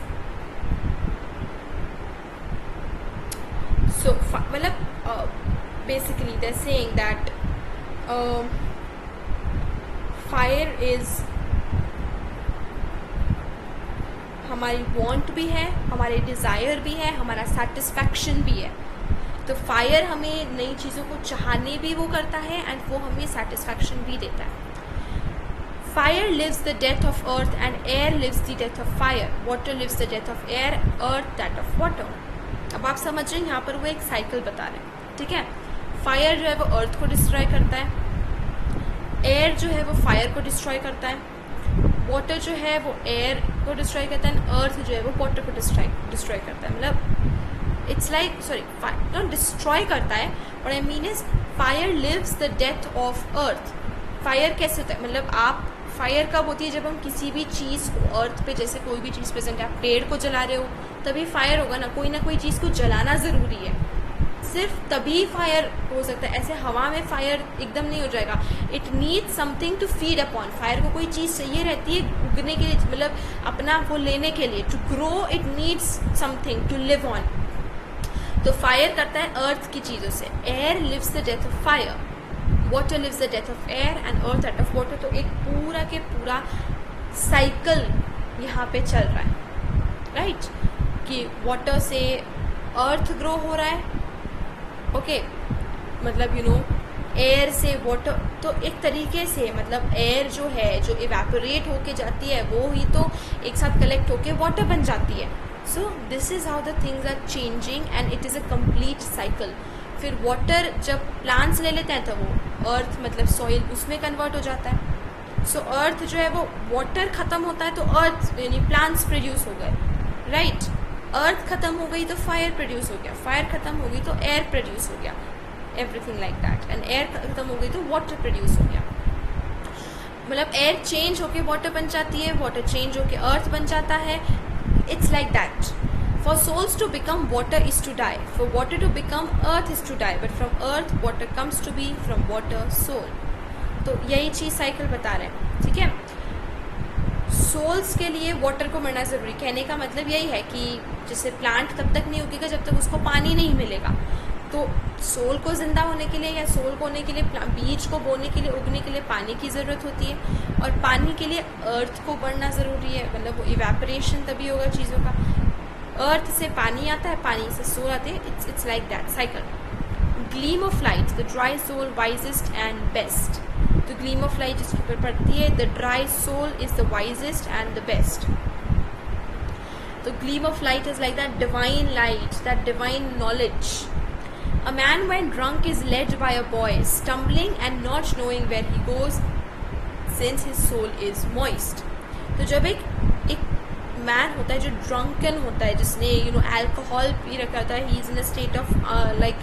so मतलब basically they're saying that fire is हमारी want भी है, हमारी desire भी है, हमारा satisfaction भी है. तो फायर हमें नई चीज़ों को चाहने भी वो करता है एंड वो हमें satisfaction भी देता है. Fire lives the death of earth and air lives the death of fire. Water lives the death of air, earth that of water. अब आप समझ रहे हैं, यहाँ पर वो एक साइकिल बता रहे हैं, ठीक है? फायर जो है वो अर्थ को डिस्ट्रॉय करता है, एयर जो है वो फायर को डिस्ट्रॉय करता है, वाटर जो है वो एयर को डिस्ट्रॉय करता है, अर्थ जो है वो वाटर को डिस्ट्रॉय करता है. मतलब it's like sorry not destroy करता है, but I mean is fire lives the death of earth. Fire कैसे होता है, मतलब आप फायर कब होती है, जब हम किसी भी चीज़ को अर्थ पे, जैसे कोई भी चीज़ प्रेजेंट है, आप पेड़ को जला रहे हो तभी फायर होगा ना कोई चीज़ को जलाना ज़रूरी है, सिर्फ तभी फायर हो सकता है. ऐसे हवा में फायर एकदम नहीं हो जाएगा. It needs something to feed upon. Fire को कोई चीज़ चाहिए रहती है उगने के लिए, मतलब अपना वो लेने के लिए. To grow it needs something to live on. तो फायर करता है अर्थ की चीज़ों से. Air lives the death of fire, water lives the death of air and earth death of water. तो एक पूरा के पूरा साइकिल यहाँ पे चल रहा है, राइट? कि वाटर से अर्थ ग्रो हो रहा है, ओके मतलब यू नो एयर से वाटर. तो एक तरीके से मतलब एयर जो है जो इवेपोरेट होके जाती है वो ही तो एक साथ कलेक्ट होके वाटर बन जाती है. So this is how the things are changing and it is a complete cycle. फिर वाटर जब प्लांट्स ले लेते हैं तो वो अर्थ मतलब सॉइल उसमें कन्वर्ट हो जाता है. सो अर्थ जो है वो वाटर ख़त्म होता है तो अर्थ यानी प्लांट्स प्रोड्यूस हो गए, राइट? अर्थ ख़त्म हो गई तो फायर प्रोड्यूस हो गया, फायर ख़त्म हो गई तो एयर प्रोड्यूस हो गया, everything like that. And air ख़त्म हो गई तो वाटर प्रोड्यूस हो गया. मतलब एयर चेंज होके वाटर बन जाती है, वाटर चेंज होके अर्थ बन जाता है. It's like that. For souls to become water is to die. For water to become earth is to die. But from earth water comes to be, from water soul. तो यही चीज़ cycle बता रहे हैं, ठीक है? सोल्स के लिए water को मरना ज़रूरी. कहने का मतलब यही है कि जैसे प्लांट तब तक नहीं उगेगा जब तक उसको पानी नहीं मिलेगा. तो सोल को ज़िंदा होने के लिए या सोल को होने के लिए, बीज को बोने के लिए, उगने के लिए पानी की ज़रूरत होती है. और पानी के लिए अर्थ को बढ़ना ज़रूरी है. मतलब वो इवेपोरेशन तभी होगा चीज़ों का. अर्थ से पानी आता है, पानी से सोल आते हैं. It's like that cycle. Gleam of light, the dry soul wisest and best. तो ग्लीम ऑफ लाइट जिसके ऊपर पड़ती है, the dry soul is the wisest and the best. तो gleam of light is like that divine light, that divine knowledge. A man when drunk is led by a boy, stumbling and not knowing where he goes, since his soul is moist. तो जब एक man होता है जो drunken होता है, जिसने alcohol P रखा होता है, he is in a state of like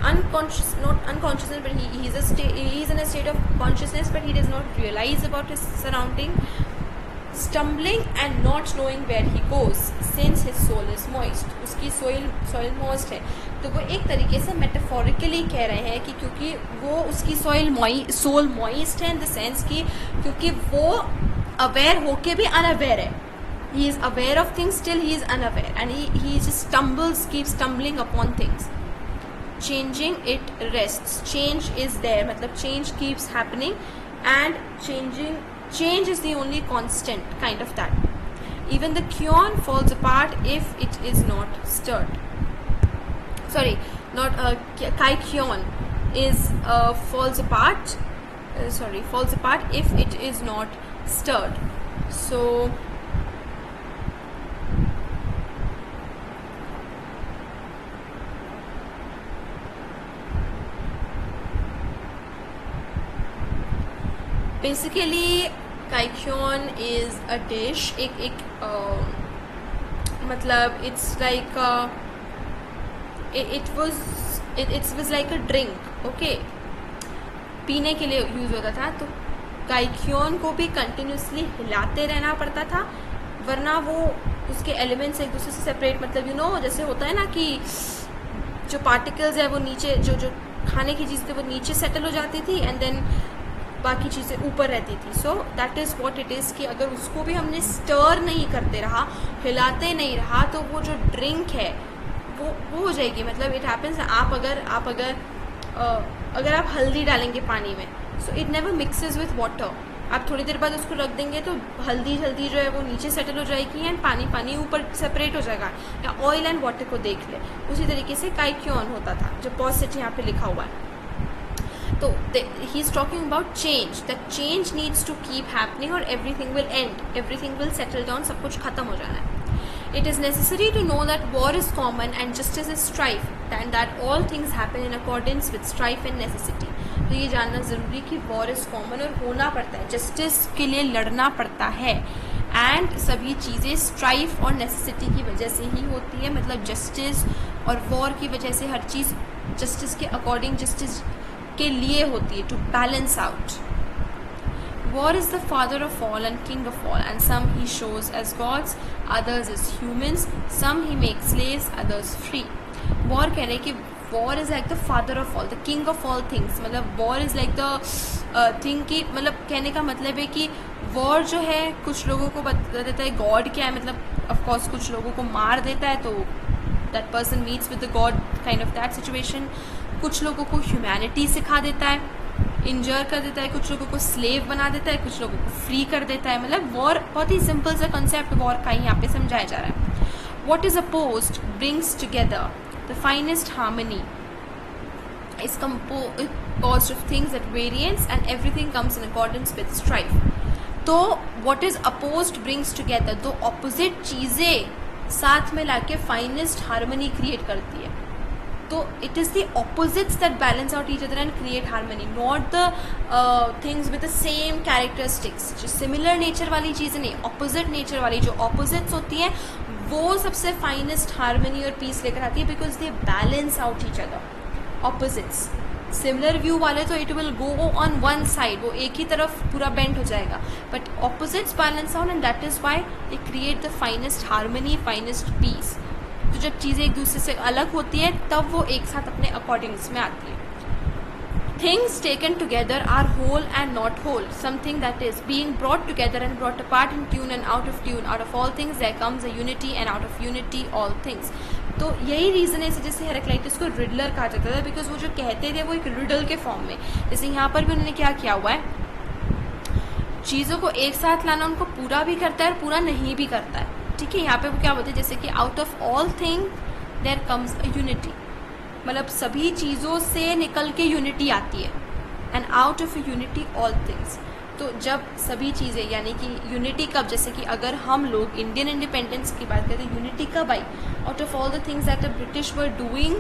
unconscious, not unconsciousness, but he is in a state of consciousness, but he does not realize about his surrounding, stumbling and not knowing where he goes, since his soul is moist. उसकी soil moist है. तो वो एक तरीके से metaphorically कह रहे हैं कि क्योंकि वो उसकी सोल मॉइस्ट है, इन द सेंस कि क्योंकि वो अवेयर होके भी अनअवेयर है. He is aware of things, still he is unaware, and he just keeps stumbling upon things. Changing it rests. Change is there, मतलब change keeps happening, and change is the only constant, kind of that. Even the quern falls apart if it is not stirred. Sorry, not kaikyon is falls apart. Falls apart if it is not stirred. So basically kaikyon is a dish. एक मतलब it's like it was like a drink, okay, पीने के लिए use होता था. तो काइक्योन को भी कंटिन्यूसली हिलाते रहना पड़ता था, वरना वो उसके एलिमेंट्स एक दूसरे से सेपरेट, मतलब यू नो जैसे होता है ना कि जो पार्टिकल्स है वो नीचे, जो खाने की चीज़ थी वो नीचे सेटल हो जाती थी एंड देन बाकी चीज़ें ऊपर रहती थी. So that is what it is कि अगर उसको भी हमने स्टर नहीं करते रहा, हिलाते नहीं रहा, तो वो जो ड्रिंक है वो हो जाएगी. मतलब इट हैपन्स, अगर आप हल्दी डालेंगे पानी में, so it never mixes with water. आप थोड़ी देर बाद उसको रख देंगे तो हल्दी जो है वो नीचे सेटल हो जाएगी एंड पानी ऊपर सेपरेट हो जाएगा. या ऑयल एंड वाटर को देख ले, उसी तरीके से काइक्योन होता था, जो पॉजिटिव यहाँ पे लिखा हुआ है. तो he is talking about change, that change needs to keep happening और everything will end, everything will settle down, सब कुछ खत्म हो जाना है. It is necessary to know that war is common and justice is strife, and that all things happen in accordance with strife and necessity. तो ये जानना ज़रूरी कि war is common और होना पड़ता है, justice के लिए लड़ना पड़ता है, and सभी चीज़ें strife और necessity की वजह से ही होती है. मतलब justice और war की वजह से हर चीज़ justice के according, justice के लिए होती है, to balance out. War is the father of all and king of all, and some he shows as gods, others as humans, some he makes slaves, others free. War कह रहे कि war is like the father of all, the king of all things. मतलब war is like the thing कि, मतलब कहने का मतलब है कि war जो है कुछ लोगों को बता देता है God क्या है. मतलब of course कुछ लोगों को मार देता है तो that person meets with the God, kind of that situation. कुछ लोगों को humanity सिखा देता है, इंजर कर देता है, कुछ लोगों को स्लेव बना देता है, कुछ लोगों को फ्री कर देता है. मतलब वॉर बहुत ही सिंपल सा कंसेप्ट वॉर का ही यहाँ पे समझाया जा रहा है. What is opposed brings together the finest harmony, is composed of things at variance and everything comes in accordance with strife. तो what is opposed brings together, तो opposite चीज़ें साथ में लाके finest harmony create करती है. तो it is the opposites that balance out each other and create harmony, not the things with the same characteristics. जो similar nature वाली चीज़ें नहीं, opposite nature वाली जो opposites होती हैं वो सबसे finest harmony और peace लेकर आती है, because they balance out each other. Opposites, similar view वाले तो it will go on one side, वो एक ही तरफ पूरा bent हो जाएगा, but opposites balance out and that is why they create the finest harmony, finest peace. तो जब चीज़ें एक दूसरे से अलग होती है तब वो एक साथ अपने अकॉर्डिंग्स में आती है. Things taken together are whole and not whole. Something that is being brought together and brought apart in tune and out of tune. Out of all things there comes a unity and out of unity all things. तो यही reason है जैसे Heraclitus को Riddler कहा जाता था, because वो जो कहते थे वो एक रिडल के फॉर्म में. जैसे यहाँ पर भी उन्होंने क्या किया हुआ है, चीज़ों को एक साथ लाना उनको पूरा भी करता है और पूरा नहीं भी करता है. ठीक है, यहाँ पे वो क्या बोलते हैं, जैसे कि out of all thing there comes a unity, मतलब सभी चीज़ों से निकल के यूनिटी आती है. And out of unity all things, तो जब सभी चीज़ें यानी कि यूनिटी कब, जैसे कि अगर हम लोग इंडियन इंडिपेंडेंस की बात करें तो यूनिटी कब आई, out of all the things that the British were doing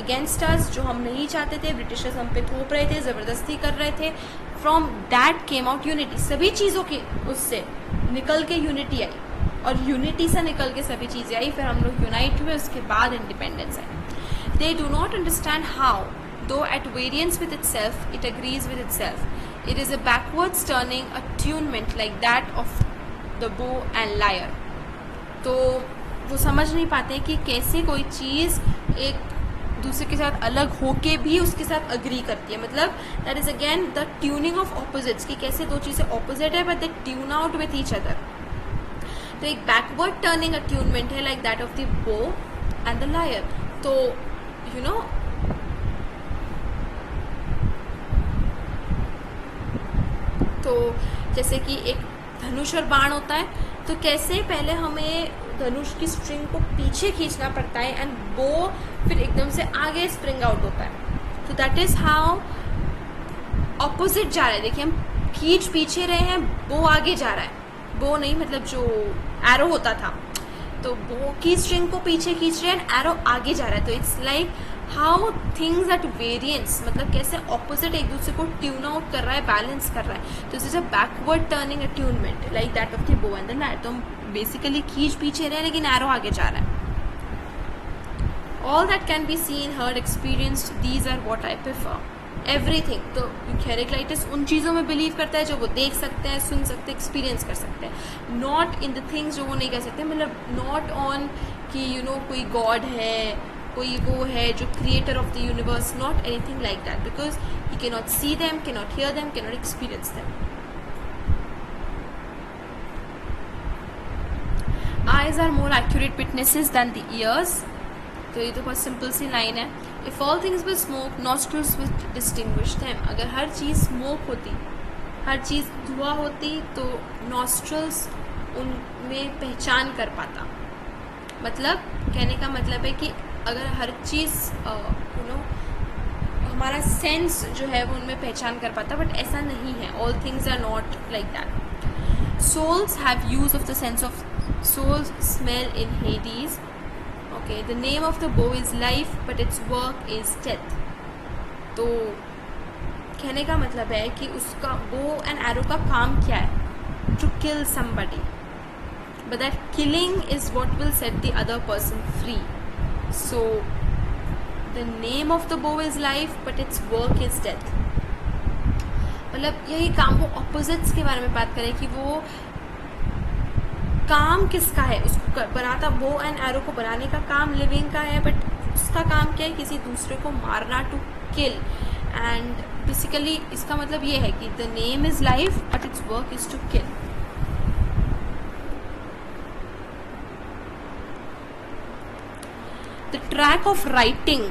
against us, जो हम नहीं चाहते थे, ब्रिटिशर्स हम पे थोप रहे थे, ज़बरदस्ती कर रहे थे. From that came out unity, सभी चीज़ों के उससे निकल के यूनिटी आई, और यूनिटी से निकल के सभी चीज़ें आई, फिर हम लोग यूनाइट हुए, उसके बाद इंडिपेंडेंस आई. They do not understand how, though at variance with itself it agrees with itself. It is a backwards turning attunement like that of the bow and lyre. तो वो समझ नहीं पाते कि कैसे कोई चीज़ एक दूसरे के साथ अलग होके भी उसके साथ अग्री करती है. मतलब that is again the tuning of opposites, कि कैसे दो चीज़ें ऑपोजिट है but they tune out with each other. तो एक बैकवर्ड टर्निंग अट्यूनमेंट है like that of the bow and the lyre. तो यू नो तो जैसे कि एक धनुष और बाण होता है, तो कैसे पहले हमें धनुष की स्ट्रिंग को पीछे खींचना पड़ता है एंड वो फिर एकदम से आगे स्प्रिंग आउट होता है। तो दैट इज हाउ ऑपोजिट जा रहा है। देखिए हम खींच पीछे रहे हैं, वो आगे जा रहा है, वो नहीं मतलब जो एरो होता था, तो वो की स्ट्रिंग को पीछे खींच रहे हैं एंड एरो आगे जा रहा है। तो it's like how things at variance, मतलब कैसे ऑपोजिट एक दूसरे को ट्यून आउट कर रहा है, बैलेंस कर रहा है। तो this is a backward turning attunement like that of the bow and the arrow. तो हम बेसिकली खींच पीछे रहे लेकिन एरो आगे जा रहा है। All that can be seen, heard, experienced, these are what I prefer. Everything, तो हेराक्लाइटस उन चीज़ों में बिलीव करता है जो वो देख सकते हैं, सुन सकते हैं, एक्सपीरियंस कर सकते हैं, नॉट इन द थिंग्स जो वो नहीं कर सकते। मतलब नॉट ऑन कि यू नो कोई गॉड है, कोई वो है जो creator of the universe, not anything like that, because he can not see them, can not hear them, can not experience them. Eyes are more accurate witnesses than the ears. तो ये तो बहुत simple सी line है। If all things will smoke, nostrils will distinguish them. अगर हर चीज़ smoke होती, हर चीज़ धुआं होती, तो नॉस्ट्रल्स उनमें पहचान कर पाता। मतलब कहने का मतलब है कि अगर हर चीज़ यू नो हमारा सेंस जो है वो उनमें पहचान कर पाता, बट ऐसा नहीं है। All things are not like that. Souls have use of the sense of souls smell in Hades. Okay, the name of the bow is life, but its work is death. तो कहने का मतलब है कि उसका bow and arrow का काम क्या है? To kill somebody. But that killing is what will set the other person free. So the name of the bow is life, but its work is death. मतलब यही काम, वो opposites के बारे में बात करें कि वो काम किसका है, उसको बनाता, बो एंड एरो को बनाने का काम लिविंग का है, बट उसका काम क्या है, किसी दूसरे को मारना, टू किल। एंड बेसिकली इसका मतलब ये है कि the name is life but its work is to kill. The track of writing,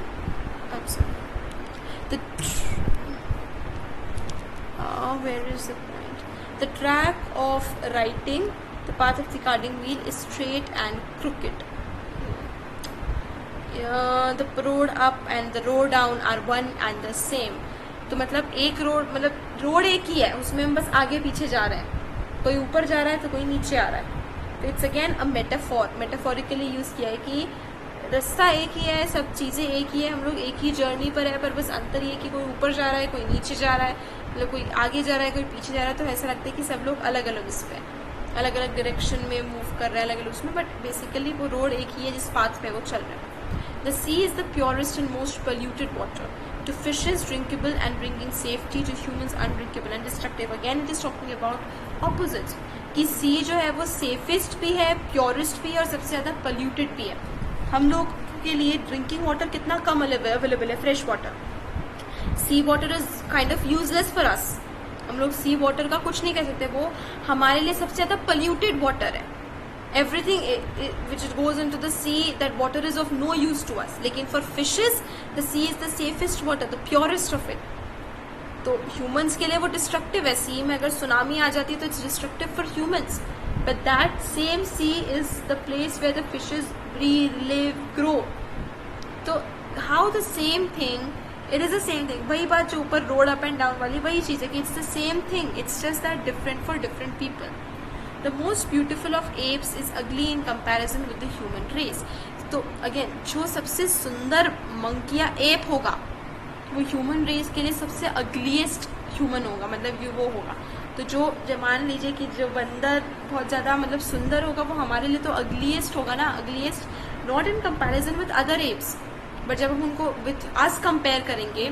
where is the point? The track of writing, the path of the carding wheel is straight and crooked. The road up and the road down are one and the same. तो मतलब एक road, मतलब road एक ही है, उसमें हम बस आगे पीछे जा रहे हैं, कोई ऊपर जा रहा है तो कोई नीचे आ रहा है। तो it's again a metaphor, metaphorically use किया है कि रास्ता एक ही है, सब चीज़ें एक ही है, हम लोग एक ही जर्नी पर है, पर बस अंतर ये कि कोई ऊपर जा रहा है, कोई नीचे जा रहा है, मतलब कोई आगे जा रहा है, कोई पीछे जा रहा है। तो ऐसा लगता है कि सब लोग अलग अलग इस पे, अलग अलग डायरेक्शन में मूव कर रहे हैं, अलग अलग उसमें, बट बेसिकली वो रोड एक ही है जिस पाथ पे वो चल रहा है। The sea is the purest and most polluted water, to fishes drinkable and bringing safety, to humans undrinkable and destructive. Again it is talking about opposites, कि सी जो है वो सेफेस्ट भी है, प्योरेस्ट भी है और सबसे ज़्यादा पोल्यूटेड भी है। हम लोग के लिए ड्रिंकिंग वाटर कितना कम अवेलेबल है, fresh water. Sea water is kind of useless for us, हम लोग सी वाटर का कुछ नहीं कह सकते, वो हमारे लिए सबसे ज़्यादा पोल्यूटेड वाटर है। Everything which goes in to the sea, that water is of no use to us, लेकिन for fishes the sea is the safest water, the purest of it. तो ह्यूमंस के लिए वो डिस्ट्रक्टिव है, सी में अगर tsunami आ जाती है तो it's destructive for humans, but that same sea is the place where the fishes breathe, live, grow. तो how the same thing, it is the same thing, वही बात जो ऊपर रोड अप एंड डाउन वाली वही चीज़ है कि it's the same thing, it's just that different for different people. The most beautiful of apes is ugly in comparison with the human race. तो अगेन जो सबसे सुंदर मंकिया एप होगा वो ह्यूमन रेस के लिए सबसे अगलीस्ट ह्यूमन होगा, मतलब ये वो होगा। तो जो मान लीजिए कि जो बंदर बहुत ज़्यादा मतलब सुंदर होगा वो हमारे लिए तो अगलीस्ट होगा ना, ugliest not in comparison with other apps, but जब हम उनको विथ अस कंपेयर करेंगे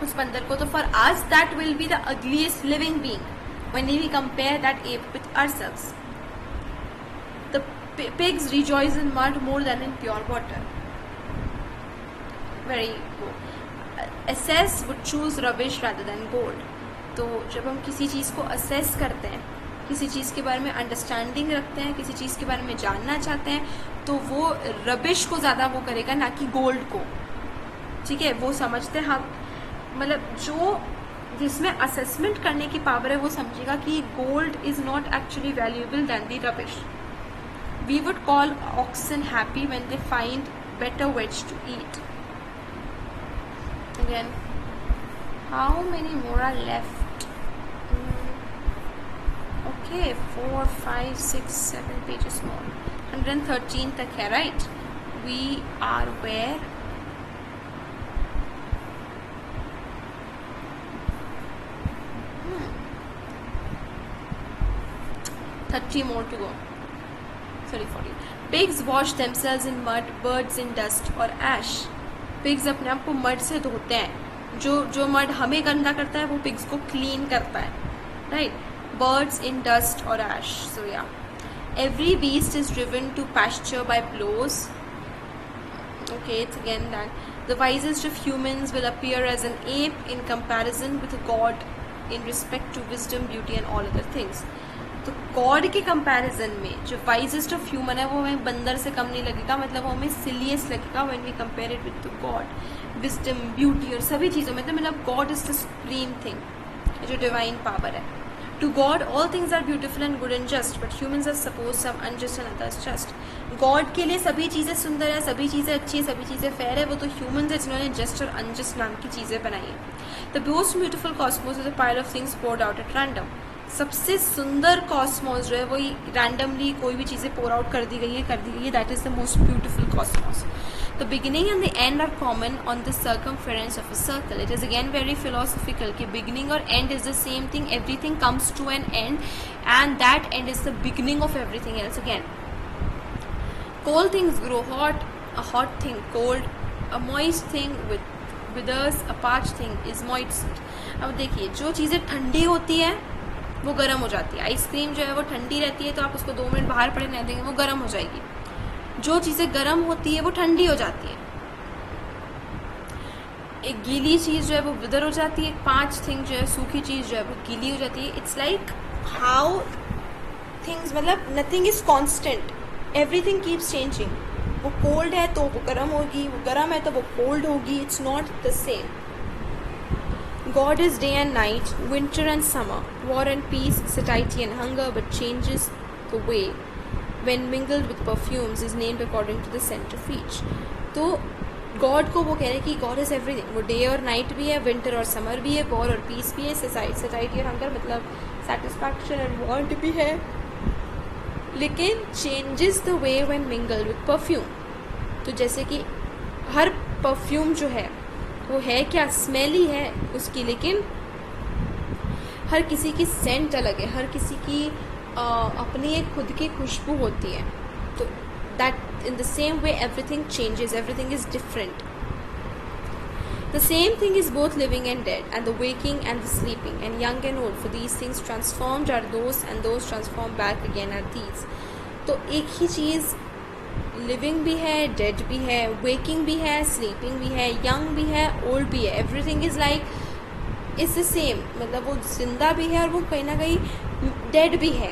उस बंदर को, तो for us that will be the ugliest living being when we compare that ape with ourselves. The pigs rejoice in mud more than in pure water. Very good. Asses would choose rubbish rather than gold. तो जब हम किसी चीज़ को assess करते हैं, किसी चीज़ के बारे में अंडरस्टैंडिंग रखते हैं, किसी चीज़ के बारे में जानना चाहते हैं, तो वो रबिश को ज़्यादा वो करेगा, ना कि गोल्ड को। ठीक है, वो समझते हैं हम, मतलब जो जिसमें असेसमेंट करने की पावर है वो समझेगा कि gold is not actually valuable then the rubbish. We would call oxen happy when they find better veg to eat. Again, how many more are left? Okay, 4, 5, 6, 7 pages more. 113 तक है, right? We are where? 30 more to go. Sorry, 40. Pigs wash themselves in mud, birds in dust or ash. Pigs अपने आप को mud से धोते हैं. जो mud हमें गंदा करता है वो पिग्स को क्लीन करता है, right? Birds in dust or ash. So yeah. Every beast is driven to pasture by blows. Okay, it's again that. The wisest of humans will appear as an ape in comparison with God in respect to wisdom, beauty and all other things. तो God के comparison में जो wisest of human है वो हमें बंदर से कम नहीं लगेगा, मतलब वो हमें सिलियस लगेगा when we compare it with God. Wisdom, beauty और सभी चीज़ों में तो मतलब God is the supreme thing, जो डिवाइन पावर है. To God all things are beautiful and good and just, but humans are suppose some unjust and others just. God के लिए सभी चीज़ें सुंदर है, सभी चीज़ें अच्छी है, सभी चीज़ें फेयर है. वो तो ह्यूमंस है जिन्होंने जस्ट और अनजस्ट नाम की चीज़ें बनाई है. The most beautiful cosmos is a pile of things poured out at random. सबसे सुंदर कॉस्मोस जो है वही रैंडमली कोई भी चीज़ें पोर आउट कर दी गई है. That is the most beautiful cosmos. The beginning and the end are common on the circumference of a circle. It is again very philosophical कि बिगिनिंग और end is the same thing. Everything comes to an end and that end is the beginning of everything else. Again cold things grow hot, a hot thing cold, a moist thing withers, a parched thing is moist. अब देखिए, जो चीज़ें ठंडी होती है वो गर्म हो जाती है. आइसक्रीम जो है वो ठंडी रहती है तो आप उसको 2 मिनट बाहर पड़े रहने देंगे वो गर्म हो जाएगी. जो चीज़ें गर्म होती है वो ठंडी हो जाती है. एक गीली चीज़ जो है वो विदर हो जाती है. 5 थिंग जो है सूखी चीज़ जो है वो गीली हो जाती है. इट्स लाइक हाउ थिंग्स, मतलब nothing is constant, everything keeps changing. वो कोल्ड है तो वो गर्म होगी, वो गर्म है तो वो कोल्ड होगी. It's not the same. God is day and night, winter and summer, war and peace, satiety and hunger, but changes the way when mingled with perfumes is named according to the scent of each. तो God को वो कह रहे हैं कि God is everything. वो day और night भी है, विंटर और समर भी है, वॉर और पीस भी है, सटाइटी और हंगर मतलब सेटिस्फैक्शन एंड वांट भी है. लेकिन changes the way when mingled with perfume. तो जैसे कि हर परफ्यूम जो है वो है क्या, स्मेली है उसकी, लेकिन हर किसी की सेंट अलग है, हर किसी की अपनी एक खुद की खुशबू होती है. तो that in the same way everything changes, everything is different. The same thing is both living and dead and the waking and the sleeping and young and old, for these things transformed are those and those transform back again are these. तो एक ही चीज़ living भी है, dead भी है, waking भी है, sleeping भी है, यंग भी है, ओल्ड भी है. Everything is like is the same, मतलब वो जिंदा भी है और वो कहीं ना कहीं डेड भी है.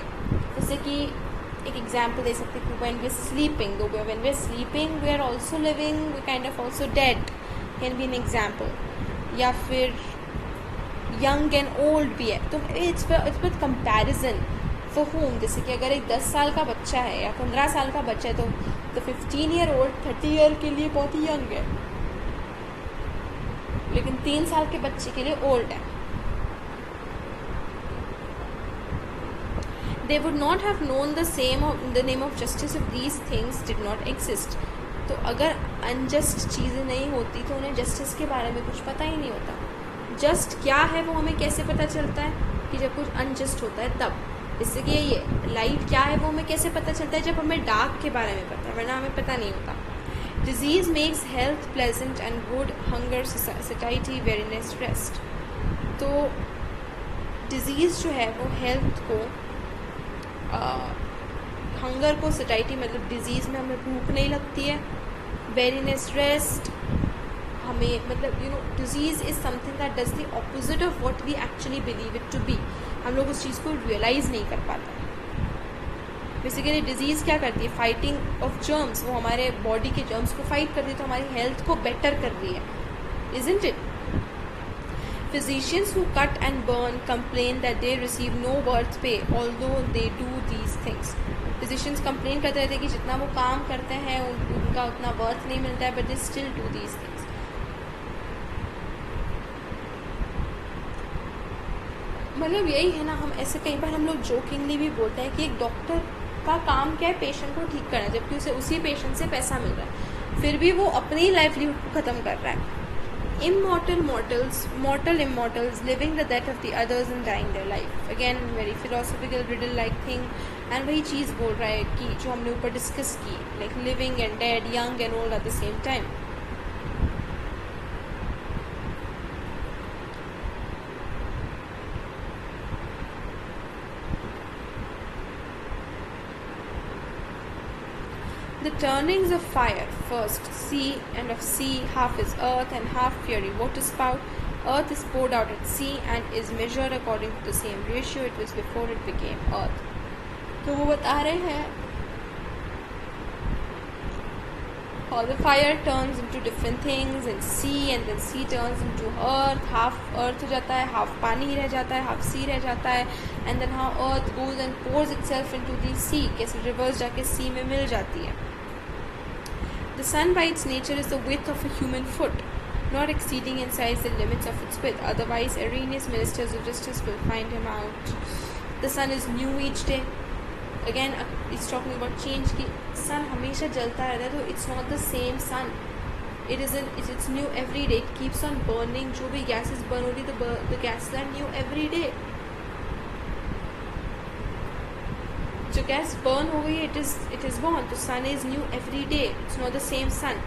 जैसे कि एक एग्जाम्पल दे सकते हैं कि when we are sleeping, though when we are sleeping we are also living, we kind of also dead, can be an example. या फिर यंग एंड ओल्ड भी है. तो it's with comparison for home. जैसे कि अगर एक 10 साल का बच्चा है या 15 साल का बच्चा है तो 15 ईयर ओल्ड 30 ईयर के लिए बहुत ही यंग है, लेकिन 3 साल के बच्चे के लिए ओल्ड है. They would not have known the name of justice if these things did not exist. तो अगर अनजस्ट चीज़ें नहीं होती तो उन्हें जस्टिस के बारे में कुछ पता ही नहीं होता. जस्ट क्या है वो हमें कैसे पता चलता है कि जब कुछ अनजस्ट होता है तब. जैसे कि ये लाइट क्या है वो हमें कैसे पता चलता है, जब हमें डार्क के बारे में पता है, वरना हमें पता नहीं होता. Disease makes health pleasant and good, hunger satiety weariness rest. तो डिजीज़ जो है वो हेल्थ को, हंगर को, सटाइटी मतलब डिजीज़ में हमें भूख नहीं लगती है, वेरीनेस रेस्ट हमें मतलब disease is something that does the opposite of what we actually believe it to be. हम लोग उस चीज़ को रियलाइज़ नहीं कर पाते. बेसिकली डिजीज़ क्या करती है, फाइटिंग ऑफ जर्म्स. वो हमारे बॉडी के जर्म्स को फाइट कर रही है, तो हमारी हेल्थ को बेटर कर रही है, isn't it. Physicians who cut and burn complain that they receive no birth pay although they do these things. Physicians complain करते रहते हैं कि जितना वो काम करते हैं उनका उतना birth नहीं मिलता है, but they still do these things. मतलब यही है ना, हम ऐसे कई बार हम लोग जोकिंगली भी बोलते हैं कि एक डॉक्टर का काम क्या है, पेशेंट को ठीक करना, जबकि उसे उसी पेशेंट से पैसा मिल रहा है, फिर भी वो अपनी लाइवलीहुड को ख़त्म कर रहा है. Immortal mortals, mortal immortals, living the death of the others and dying their life. Again, very philosophical riddle-like thing. And वही चीज़ बोल रहा है कि जो हमने ऊपर डिस्कस की, like living and dead, young and old at the same time. The turnings of fire, first sea, and of sea half is earth and half fiery waterspout. Earth is poured out at sea and is measured according to the same ratio it was before it became earth. तो वो बता रहे हैं how the fire turns into different things in sea, and then sea turns into earth, half earth हो जाता है, half पानी रह जाता है, half sea रह जाता है, and then how earth goes and pours itself into the sea, कैसे reverse जाके sea में मिल जाती है. The sun by its nature is the width of a human foot, not exceeding in size the limits of its width, otherwise erroneous ministers of justice will find him out. The sun is new each day. Again, it's talking about change कि sun हमेशा जलता रहता है, तो it's not the same sun. It's new every day. It keeps on burning. जो भी gases burn हो रही, the gases are new every day. जो गैस बर्न हो गई, it is gone. The sun is new every day. It's not the same sun.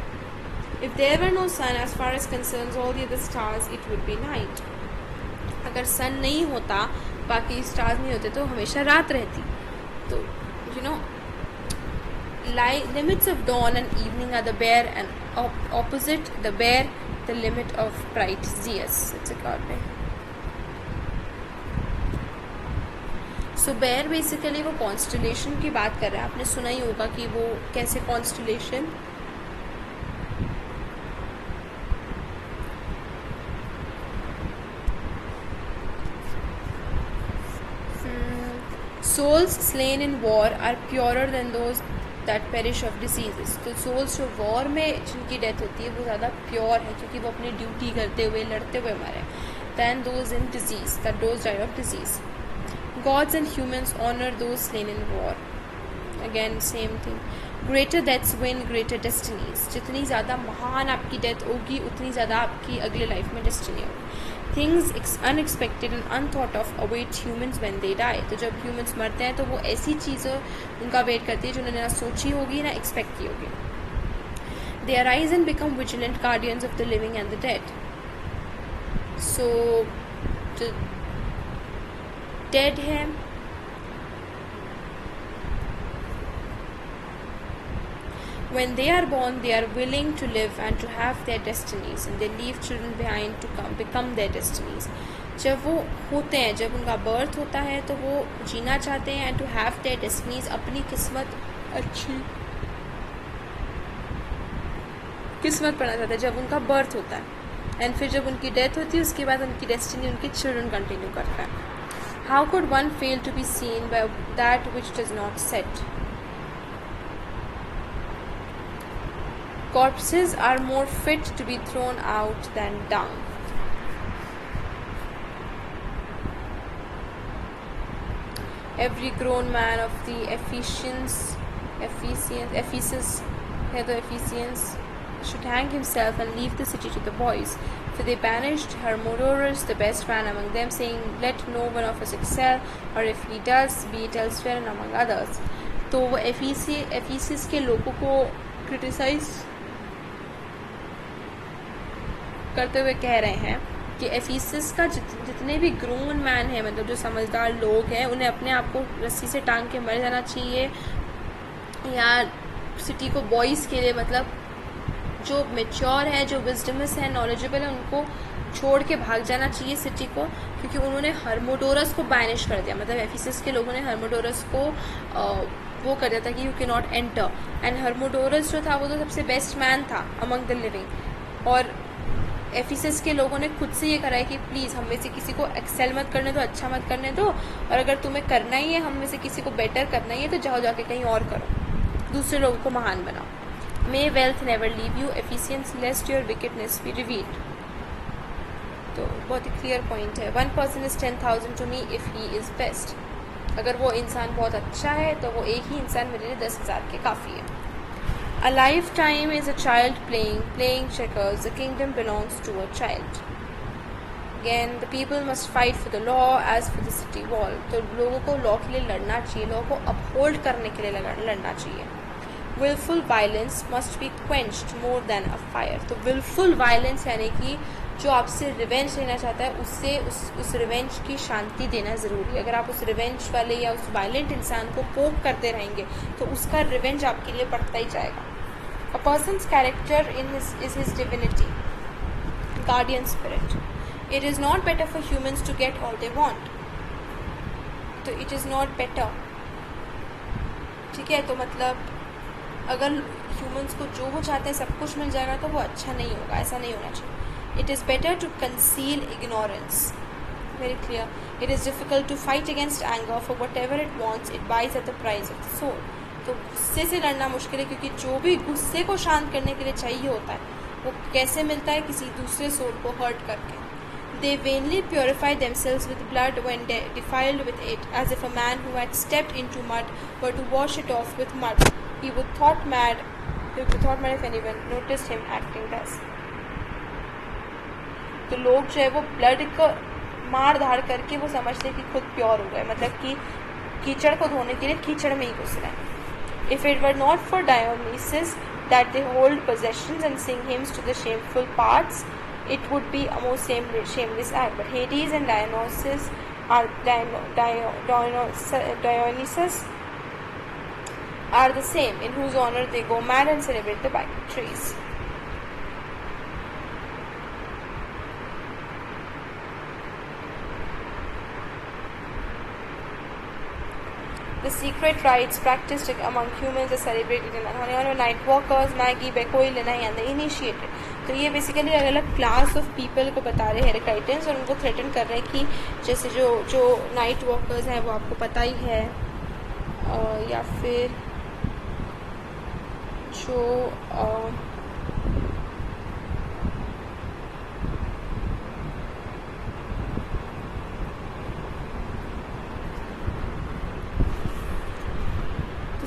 If there were no sun, as far as concerns all the other stars, it would be night. अगर sun नहीं होता, बाकी stars नहीं होते, तो हमेशा रात रहती. तो limits of dawn and evening are the bare and opposite. The bare, the limit of bright Zeus. It's a god में. सो बेयर बेसिकली वो कॉन्स्टलेशन की बात कर रहा है. आपने सुना ही होगा कि वो कैसे constellation, souls slain in war are purer than those that perish of diseases. तो souls जो वॉर में जिनकी डेथ होती है वो ज़्यादा प्योर है, क्योंकि वो अपनी ड्यूटी करते हुए लड़ते हुए मरे, than those in disease, that those die of disease. Gods and humans honor those slain in war. Again, same thing. Greater deaths win greater destinies. जितनी ज़्यादा महान आपकी डेथ होगी, उतनी ज़्यादा आपकी अगले लाइफ में डेस्टिनी होगी. Things unexpected and unthought of await humans when they die. तो जब humans मरते हैं तो वो ऐसी चीज़ें उनका वेट करती है जो उन्होंने ना सोची होगी ना एक्सपेक्ट की होगी. They arise and become vigilant guardians of the living and the dead. So the dead है, when they are born they are willing to live and to have their destinies, and they leave children behind to become their destinies. जब वो होते हैं, जब उनका birth होता है तो वो जीना चाहते हैं, and to have their destinies, अपनी किस्मत अच्छी किस्मत पढ़ना चाहते हैं जब उनका बर्थ होता है, एंड फिर जब उनकी डेथ होती है उसके बाद उनकी डेस्टिनी उनके चिल्ड्रन कंटिन्यू करता है. How could one fail to be seen by that which does not set? Corpses are more fit to be thrown out than dung. Every grown man of the Ephesians, should hang himself and leave the city to the boys. For they banished Hermodorus, the best man among them, saying, "Let no one of us excel, or if he does, be it elsewhere and among others." तो वो एफिसिस के लोगों को criticise करते हुए कह रहे हैं कि एफिसिस का जितने भी ग्रोन मैन हैं, मतलब जो समझदार लोग हैं, उन्हें अपने आप को रस्सी से टांग के मर जाना चाहिए, या सिटी को बॉयज़ के लिए, मतलब जो मेच्योर है, जो विजडमस है, नॉलेजेबल है, उनको छोड़ के भाग जाना चाहिए सिटी को, क्योंकि उन्होंने हर्मोडोरस को बैनिश कर दिया. मतलब एफिसिस के लोगों ने हर्मोडोरस को वो कर दिया था कि you can not enter. And Hermodorus जो था वो तो सबसे बेस्ट मैन था अमंग द लिविंग, और एफिसस के लोगों ने खुद से ये करा है कि प्लीज़ हम में से किसी को एक्सेल मत करने दो, अच्छा मत करने दो, और अगर तुम्हें करना ही है, हम में से किसी को बेटर करना ही है, तो जाओ जाके कहीं और करो, दूसरे लोगों को महान बनाओ। May wealth never leave you Ephesians lest your wickedness be revealed. तो बहुत ही क्लियर पॉइंट है। 1 person is 10,000 to me if he is best. अगर वो इंसान बहुत अच्छा है तो वो एक ही इंसान मेरे लिए 10,000 के काफ़ी है। A lifetime is a child playing checkers. The kingdom belongs to a child. Again, the people must fight for the law as for the city wall. तो लोगों को लॉ के लिए लड़ना चाहिए, लॉ को अपहोल्ड करने के लिए लड़ना चाहिए। Willful violence must be quenched more than a fire. तो willful violence यानी कि जो आपसे रिवेंज लेना चाहता है उससे उस रिवेंज की शांति देना ज़रूरी है। अगर आप उस रिवेंज वाले या उस वायलेंट इंसान को पोक करते रहेंगे तो उसका रिवेंज आपके लिए बढ़ता ही जाएगा। A person's character is his divinity, guardian spirit. It is not better for humans to get all they want. तो it is not better. ठीक है, तो मतलब अगर ह्यूमंस को जो वो चाहते हैं सब कुछ मिल जाएगा तो वो अच्छा नहीं होगा, ऐसा नहीं होना चाहिए। It is better to conceal ignorance. Very clear. It is difficult to fight against anger, for whatever it wants, it buys at the price of the soul. तो गुस्से से लड़ना मुश्किल है, क्योंकि जो भी गुस्से को शांत करने के लिए चाहिए होता है वो कैसे मिलता है? किसी दूसरे सोल को हर्ट करके। They vainly purify themselves with blood when defiled with it, as if a man who had stepped into mud were to wash it off with mud. He would thought mad if anyone noticed him acting thus. तो लोग जो है वो blood को मार धाड़ करके वो समझते कि खुद प्योर हो गए, मतलब कि कीचड़ को धोने के लिए कीचड़ में ही घुस रहे हैं। If it were not for Dionysus that they hold possessions and sing hymns to the shameful parts, it would be a most shameless act. But Hades and Dionysus are the same, in whose honor they go mad and celebrate the victories. The secret rites practiced among humans are celebrated in honor of night walkers, Magi, Bekoi, Lenai and the initiated. तो ये basically अलग अलग class of people को बता रहे हैं हेरेक्राइटस, और उनको थ्रेटन कर रहे हैं कि जैसे जो नाइट वॉकर्स हैं वो आपको पता ही है, या फिर जो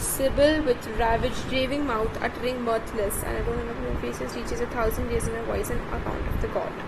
Sibyl with raving mouth, uttering mirthless, and I don't remember her faces, reaches 1,000 years in a voice, an account of the god.